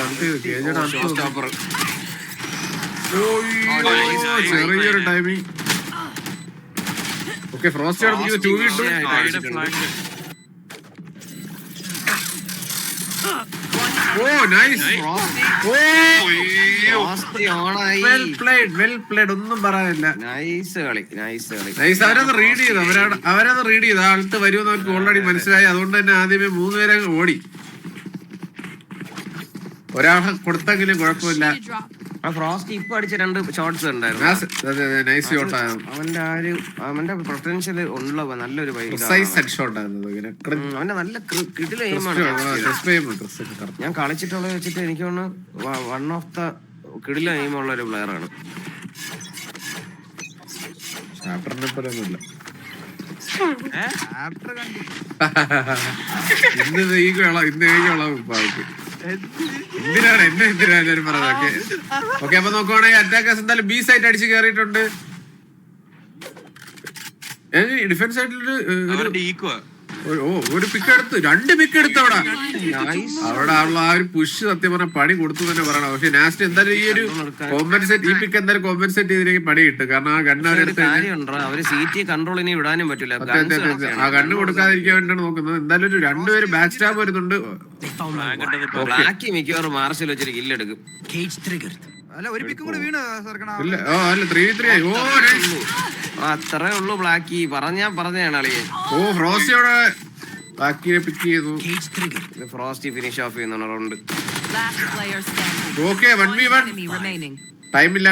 ചെറിയൊരു ടൈമിങ്. ഓക്കെ, ഫ്രോസ്റ്റ് അടുപ്പിക്കുന്നത് 2v2. Oh nice. Well played ഒന്നും പറയാനില്ല. നൈസ് കളി. അവരത് റീഡ് ചെയ്തു. ആൾക്ക് വരുമെന്ന് അവർക്ക് ഓൾറെഡി മനസ്സിലായി. അതുകൊണ്ട് തന്നെ ആദ്യമേ 3 പേരെ ഓടി. ഒരാളെ കൊടുത്തെങ്കിലും കുഴപ്പമില്ല. ഫ്രോസ്റ്റ് ഇപ്പൊ അടിച്ച 2 ഷോട്ട്സ് ഉണ്ടായിരുന്നു. അവന്റെ പൊട്ടൻഷ്യൽ ഉള്ള നല്ലൊരു അവന്റെ നല്ല കിടില എയിമാണ്. ഞാൻ കളിച്ചിട്ടുള്ളത് വെച്ചിട്ട് എനിക്ക് തോന്നുന്നു വൺ ഓഫ് ദ കിടില എയിമുള്ള ഒരു പ്ലെയർ ആണ്. എന്തിനാണ് എല്ലാവരും പറഞ്ഞതൊക്കെ? ഓക്കെ, അപ്പൊ നോക്കുവാണെങ്കിൽ അറ്റാക്കേഴ്സ് എന്തായാലും ബി സൈറ്റ് അടിച്ച് കയറിയിട്ടുണ്ട്. ഡിഫൻസ് സൈഡില് ഒരു പിക്ക് എടുത്ത് 2 പിക്ക് എടുത്ത് അവിടെ ഉള്ള ആ ഒരു പുഷ് സത്യം പറഞ്ഞ പണി കൊടുത്തു തന്നെ പറയണം. പക്ഷെ നാസ്റ്റ് എന്തായാലും ഈ ഒരു കോമ്പൻസേറ്റ്, ഈ പിക്ക് എന്തായാലും കോമ്പൻസേറ്റ് ചെയ്തില്ലെങ്കിൽ പണി കിട്ടും. കാരണം ആ ഗണ്ണ് വിടാനും പറ്റില്ല. ആ ഗണ്ണ് കൊടുക്കാതിരിക്കാൻ വേണ്ടിയാണ് നോക്കുന്നത്. എന്തായാലും ഒരു 2 പേര് ബാക്ക് സ്റ്റാബ് വരുന്നുണ്ട്. മിക്കവാറും മാർഷൽ വെച്ചിട്ട് കില്ലെടുക്കും. ഇല്ല, 3v3 ആയി. അത്രേ ഉള്ളൂ. ബ്ലാക്കി പറഞ്ഞാണ് അളിയെ. ഓ ഫ്രോസ്റ്റിയോടെ ബാക്കിയെ പിക്ക് ചെയ്തു. ഫ്രോസ്റ്റി ഫിനിഷ് ഓഫ് ചെയ്യുന്ന റൗണ്ട്. Okay, 1v1. ടൈമില്ല.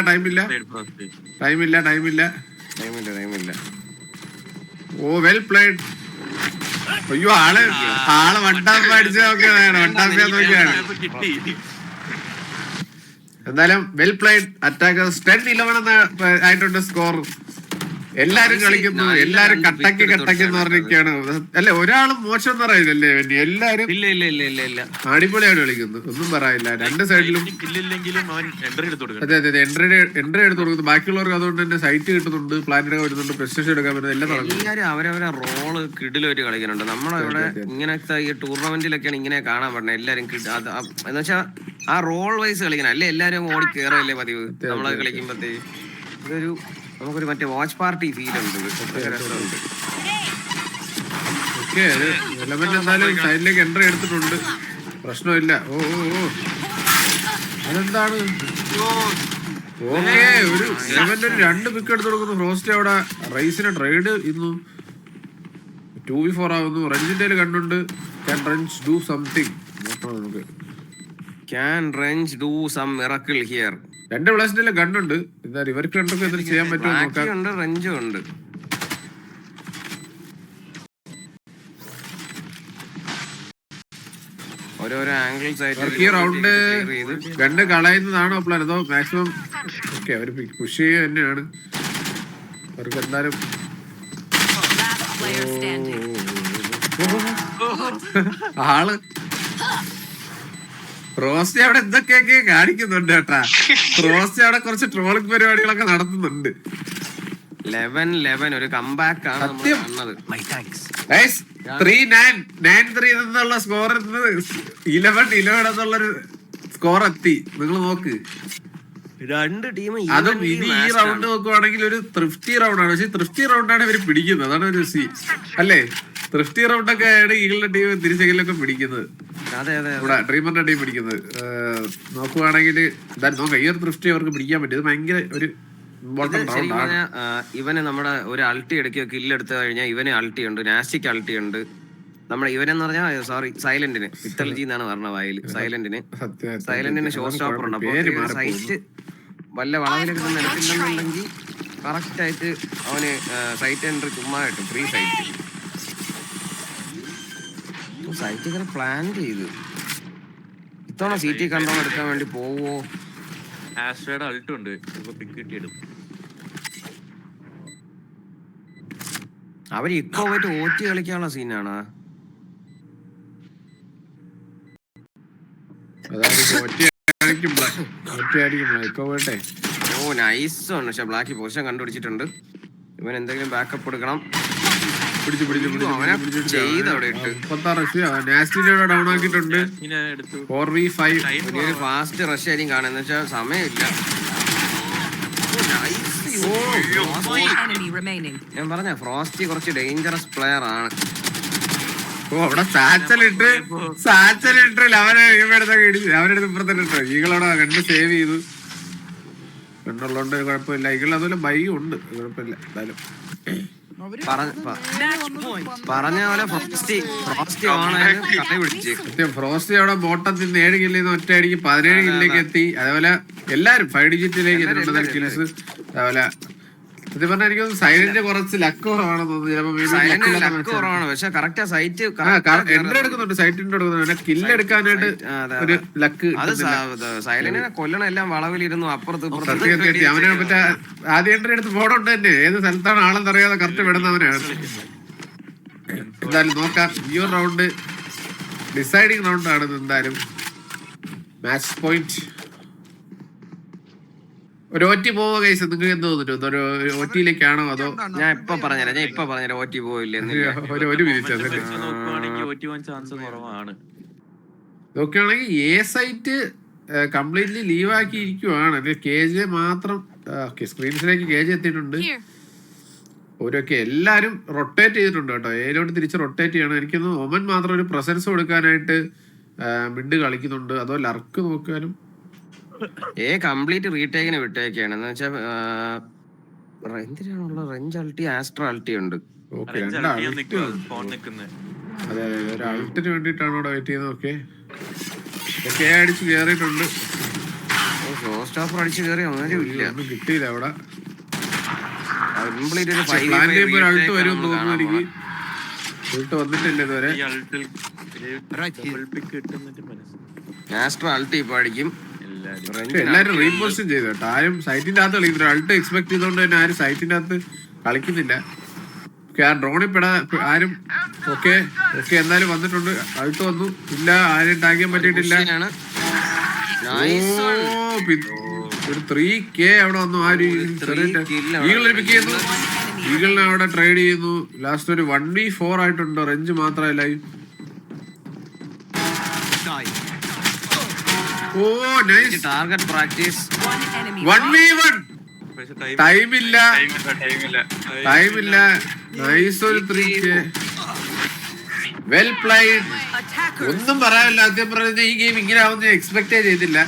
ഓ വെൽ പ്ലേഡ്. അയ്യോ ആള് വണ്ടാപ്പ് അടിച്ച നോക്കിയാണ്. എന്തായാലും വെൽ പ്ലേഡ്. അറ്റാക്കേഴ്സ് 10-11 ആയിട്ടുണ്ട് സ്കോർ. എല്ലാരും കളിക്കുന്നു, എല്ലാരും കട്ടക്ക് എന്ന് പറഞ്ഞിരിക്കുകയാണ്. അല്ലെ, ഒരാളും മോശം എന്ന് പറയുന്നില്ലേ? എല്ലാരും അടിപൊളിയാണ് കളിക്കുന്നത്, ഒന്നും പറയില്ല. 2 സൈഡിലും അതെ എൻട്രി എടുത്ത് കൊടുക്കുന്നു. ബാക്കിയുള്ളവർക്ക് അതുകൊണ്ട് തന്നെ സൈറ്റ് കിട്ടുന്നുണ്ട്, പ്ലാനറ്റ് വരുന്നുണ്ട്, പ്രസ്റ്റേഷൻ എടുക്കാൻ പറ്റുന്നത് എല്ലാം നടക്കുന്നു. എല്ലാരും അവരവരെ റോള് കിടിലൊരു കളിക്കുന്നുണ്ട്. നമ്മളിവിടെ ഇങ്ങനത്തെ ഈ ടൂർണമെന്റിലൊക്കെയാണ് ഇങ്ങനെ കാണാൻ പറ്റുന്നത്. എല്ലാരും എന്ന് വെച്ചാൽ ആ റോൾ വൈസ് കളിക്കണം. അല്ലെ എല്ലാരും ഓടി കയറല്ലേ പതിവ് നമ്മളത് കളിക്കുമ്പോഴത്തേക്ക്. ഇതൊരു നമുക്കൊരു മറ്റേ വാച്ച് പാർട്ടി ഫീൽ ഉണ്ട്. രസമുണ്ട്. എന്തായാലും സൈഡിലേക്ക് എൻട്രി എടുത്തിട്ടുണ്ട്, പ്രശ്നമില്ല. അതെന്താണ്? ഓക്കെ, ഒരു 2 പിക്ക് എടുത്ത് കൊടുക്കുന്നു. ഫ്രോസ്റ്റ് അവിടെ റൈസിനെ ട്രേഡ് ഇന്നു 2v4 ആവുന്നു. റഞ്ചിന്റെ കണ്ടുണ്ട്. Can Wrench do something. നോക്കണം നമുക്ക്. Can Wrench do some miracle here. 2 പ്ലേസിന്റെ ഗണ്ണുണ്ട്. എന്താ ഇവർക്ക് രണ്ടൊക്കെ എന്തെങ്കിലും ചെയ്യാൻ പറ്റുമോ നോക്കാം. റഞ്ചും ഉണ്ട്. ഓരോരോ ആംഗിൾസ് ആയിട്ട് ഈ റൗണ്ട് ഗണ്ണ് കളയുന്നതാണോ പ്ലാൻ അതോ മാക്സിമം? ഓക്കെ, അവർ പുഷ് ചെയ്യുക തന്നെയാണ്. അവർക്ക് എന്തായാലും ആള് റോസ്റ്റ് അവിടെ എന്തൊക്കെയൊക്കെ കാണിക്കുന്നുണ്ട് കേട്ടാ. റോസ്റ്റ് അവിടെ കുറച്ച് ട്രോളിംഗ് പരിപാടികളൊക്കെ നടത്തുന്നുണ്ട്. 11-11 ഒരു കംബാക്ക് ആണ് നമ്മൾ സത്യം. കാണുന്നത്. 3-9 എന്നുള്ള സ്കോർ 11-11 എന്നുള്ളൊരു സ്കോർ എത്തി. നിങ്ങൾ നോക്ക്, രണ്ട് ടീം അതും ഇനി ഈ റൗണ്ട് നോക്കുവാണെങ്കിൽ ഒരു തൃപ്തി റൗണ്ട് ആണ്. പക്ഷെ തൃപ്തി റൗണ്ടാണ് ഇവര് പിടിക്കുന്നത്. അതാണ് ഒരു സി അല്ലേ? തൃപ്തി റൗണ്ടൊക്കെ ആണ് ഈകളുടെ ടീം തിരിച്ചെങ്കിലൊക്കെ പിടിക്കുന്നത്. അതെ അതെ ഇവിടെ ഡ്രീമറിന്റെ ടീം പിടിക്കുന്നത് നോക്കുവാണെങ്കിൽ നോക്കാം. ഈ ഒരു തൃപ്തി അവർക്ക് പിടിക്കാൻ പറ്റും. ഇത് ഭയങ്കര ഒരു ഇമ്പോർട്ടന്റ് ശരിക്കും റൗണ്ടാണ്. പറഞ്ഞാൽ ഇവന് നമ്മുടെ ഒരു അൾട്ടി ഇടയ്ക്ക് കില്ലെടുത്ത് കഴിഞ്ഞാൽ ഇവന് അൾട്ടി ഉണ്ട്, നാസ്റ്റിക്ക് അൾട്ടി ഉണ്ട്. നമ്മുടെ ഇവനെന്ന് പറഞ്ഞാൽ സോറി സൈലന്റിന് പിത്തൽജി എന്നാണ് പറഞ്ഞ വായിൽ. സൈലന്റിന് ഷോ സ്റ്റോപ്പർ ഉണ്ട്. അപ്പൊ സൈറ്റ് വല്ല വളവിലൊക്കെ നിലത്തില്ലെന്നുണ്ടെങ്കിൽ കറക്റ്റ് ആയിട്ട് അവന് സൈറ്റ് എൻട്രി ചുമ്മാ കിട്ടും, ഫ്രീ സൈറ്റ്. സൈറ്റ് ഇങ്ങനെ പ്ലാൻ ചെയ്ത് ഇത്തവണ സിറ്റി കൺട്രോൾ എടുക്കാൻ വേണ്ടി പോവോ? ആസ്ട്രയുടെ അൾട്ട് ഉണ്ട്, ഇപ്പൊ പിക്ക് കിട്ടിയിടും. അവര് ഇക്കോ പോയിട്ട് ഓറ്റി കളിക്കാനുള്ള സീനാണ്. ഓ നൈസ് ആണ്. പക്ഷെ ബ്ലാക്ക് പൊസിഷൻ കണ്ടുപിടിച്ചിട്ടുണ്ട്. ഇവൻ എന്തെങ്കിലും ബാക്കപ്പ് എടുക്കണം. ഡൗൺ ആക്കിയിട്ടുണ്ട്. ഒരു ഫാസ്റ്റ് റഷ് ആയിരിക്കും കാണുന്ന വെച്ചാൽ സമയമില്ല. One enemy remaining. ഞാൻ പറഞ്ഞ ഫ്രോസ്റ്റി കുറച്ച് ഡേഞ്ചറസ് പ്ലെയർ ആണ്. ഓ അവിടെ സാച്ചലിട്ട് അവനെ അവനെടുത്ത് ഇപ്പുറത്തന്നെ ഇട്ടോ. ഈകളവിടെ കണ്ട് സേവ് ചെയ്തു. കണ്ടുള്ളതുകൊണ്ട് കുഴപ്പമില്ല. ഈകൾ അതുപോലെ ബൈക്കും ഉണ്ട്, കുഴപ്പമില്ല. എന്തായാലും പറഞ്ഞ പോലെ ഫ്രോസ്റ്റി ഓണായാലും കളി പിടിച്ച് സത്യം. ഫ്രോസ്റ്റി അവിടെ ബോട്ടം നിന്ന് 7 കില്ലിൽ നിന്ന് ഒറ്റ അടിക്ക് 17 കില്ലിലേക്ക് എത്തി. അതേപോലെ എല്ലാരും 5 ഡിജിറ്റിലേക്ക് എത്തിയിട്ടുണ്ട് കിൽസ്. അതേപോലെ സത്യം പറഞ്ഞാൽ എനിക്ക് സൈലന്റ് കുറച്ച് ലക്ക് കുറവാണെന്ന് തോന്നുന്നു. കുറവാണ്, പക്ഷെ കറക്റ്റ് സൈറ്റ് എൻട്രി എടുക്കുന്നുണ്ട്, സൈറ്റ് എടുക്കുന്നുണ്ട്. കില്ല് എടുക്കാനായിട്ട് ഒരു ലക്ക്. അത് സൈലന്റിനെ കൊല്ലണം. എല്ലാം വളവിലിരുന്നു അപ്പുറത്ത് അവനെ മറ്റേ ആദ്യ എൻട്രി എടുത്ത് പോടുണ്ട് തന്നെ. ഏത് സ്ഥലത്താണ് ആളെന്ന് അറിയാതെ കറക്റ്റ് വിടുന്നവനാണ്. എന്തായാലും നോക്കാം. ഈ ഒരു റൗണ്ട് ഡിസൈഡിങ് റൗണ്ട് ആണ് എന്തായാലും. മാച്ച് പോയിന്റ് ഒരു OT പോവോ ഗൈസ്? നിങ്ങൾക്ക് എന്ത് തോന്നുന്നു? ഒരു OT-യിലേക്കാണോ അതോ? ഞാൻ ഇപ്പൊ പറഞ്ഞുതരാം OT പോയില്ലേ ഒരു വിധിച്ചത് നോക്കുകയാണെങ്കിൽ എ സൈറ്റ് കംപ്ലീറ്റ്ലി ലീവ് ആക്കി ഇരിക്കുവാണ്. KJ മാത്രം സ്ക്രീൻസിലേക്ക് KJ എത്തിയിട്ടുണ്ട്. ഓരോക്കെ എല്ലാരും റൊട്ടേറ്റ് ചെയ്തിട്ടുണ്ട് കേട്ടോ. ഏലോട്ട് തിരിച്ച് റൊട്ടേറ്റ് ചെയ്യണം. എനിക്കൊന്ന് ഒമൻ മാത്രം ഒരു പ്രസൻസ് കൊടുക്കാനായിട്ട് മിഡ് കളിക്കുന്നുണ്ട്. അതോ ലർക്ക് നോക്കാനും കംപ്ലീറ്റ് റീടേക്കിന് വിട്ടേക്കാണ്. എന്ന് വെച്ചാൽ എന്തിനാണുള്ള റെഞ്ച് അൾട്ടി ആസ്ട്ര അൾട്ടി ഉണ്ട്. അതെ ഒരു അൾട്ടിന് വേണ്ടിട്ടാണ് അവിടെ വെയിറ്റ് ചെയ്യുന്നത്. ഓക്കെ അടിച്ച് കേറിയിട്ടുണ്ട്. ഷോ സ്റ്റോപ്പർ അടിച്ച് കയറി ഒന്നും ഇല്ല, ഒന്നും കിട്ടിയില്ല അവിടെ. കംപ്ലീറ്റ് ഒരു അൾട്ട് വരും തോന്നുന്നു എനിക്ക്. അൾട്ട് വന്നിട്ടില്ല ഇതുവരെ. ആസ്ട്ര അൾട്ടി ഇപ്പൊ അടിക്കും. എല്ലാരും റീപോസിഷൻ ചെയ്തു കേട്ടോ. ആരും സൈറ്റിന്റെ അകത്ത് കളിക്കുന്നില്ല. അൾട്ട് എക്സ്പെക്ട് ചെയ്തോണ്ട് തന്നെ ആരും സൈറ്റിന്റെ അകത്ത് കളിക്കുന്നില്ല. ആ ഡ്രോണിൽ പെടാ ആരും. ഓക്കെ എന്തായാലും വന്നിട്ടുണ്ട്. അൾട്ട് വന്നു. ഇല്ല, ആരും ടാഗ് ചെയ്യാൻ പറ്റിയിട്ടില്ല. ഒരു 3K അവിടെ വന്നു. ഈഗിളിനെ പിക്ക് ചെയ്യുന്നു. ഈഗിളിനെ അവിടെ ട്രേഡ് ചെയ്യുന്നു. ലാസ്റ്റ് ഒരു 1v4 ആയിട്ടുണ്ട്. റേഞ്ച് മാത്രമല്ല. ഓ നൈസ് ടാർഗറ്റ് പ്രാക്ടീസ്. 1v1 ടൈമില്ല. നൈസ് ഒരു 3K. Well played. ഒന്നും പറയാനില്ല. ആദ്യം പറഞ്ഞ ഈ ഗെയിം ഇങ്ങനെ ആവുന്ന എക്സ്പെക്ട് ചെയ്തില്ല.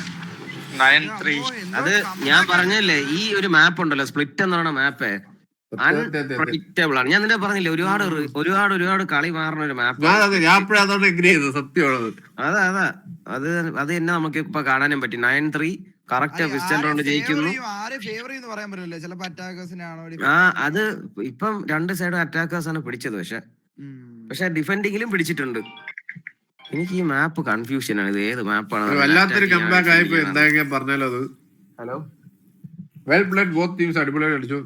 9-3. അത് ഞാൻ പറഞ്ഞല്ലേ, ഈ ഒരു മാപ്പ് ഉണ്ടല്ലോ, സ്പ്ലിറ്റ് എന്ന് പറയുന്ന മാപ്പ് അൺപ്രഡിക്റ്റബിൾ ആണ്. ഞാൻ നിന്നെ പറഞ്ഞില്ലേ, ഒരുപാട് കളി മാറുന്ന ഒരു മാപ്പ്. അതാ അത് തന്നെ നമുക്ക് ഇപ്പൊ കാണാനും പറ്റി. 9-3 കറക്റ്റ് പിസ്റ്റൽ റൗണ്ട് ജയിക്കുന്നു. അത് ഇപ്പം രണ്ട് സൈഡും അറ്റാക്കേഴ്സ് ആണ് പിടിച്ചത്. പക്ഷെ ഡിഫെൻഡിങ്ങിലും പിടിച്ചിട്ടുണ്ട്. എനിക്ക് ഈ മാപ്പ് കൺഫ്യൂഷൻ ആണ്. ഇത് ഏത് മാപ്പാണ്? വല്ലാത്തൊരു കംബാക്ക് ആയിപ്പോ. എന്താ പറഞ്ഞാലോ അത്. Hello well played. Both teams അടിപൊളിയായിട്ട് കളിച്ചു.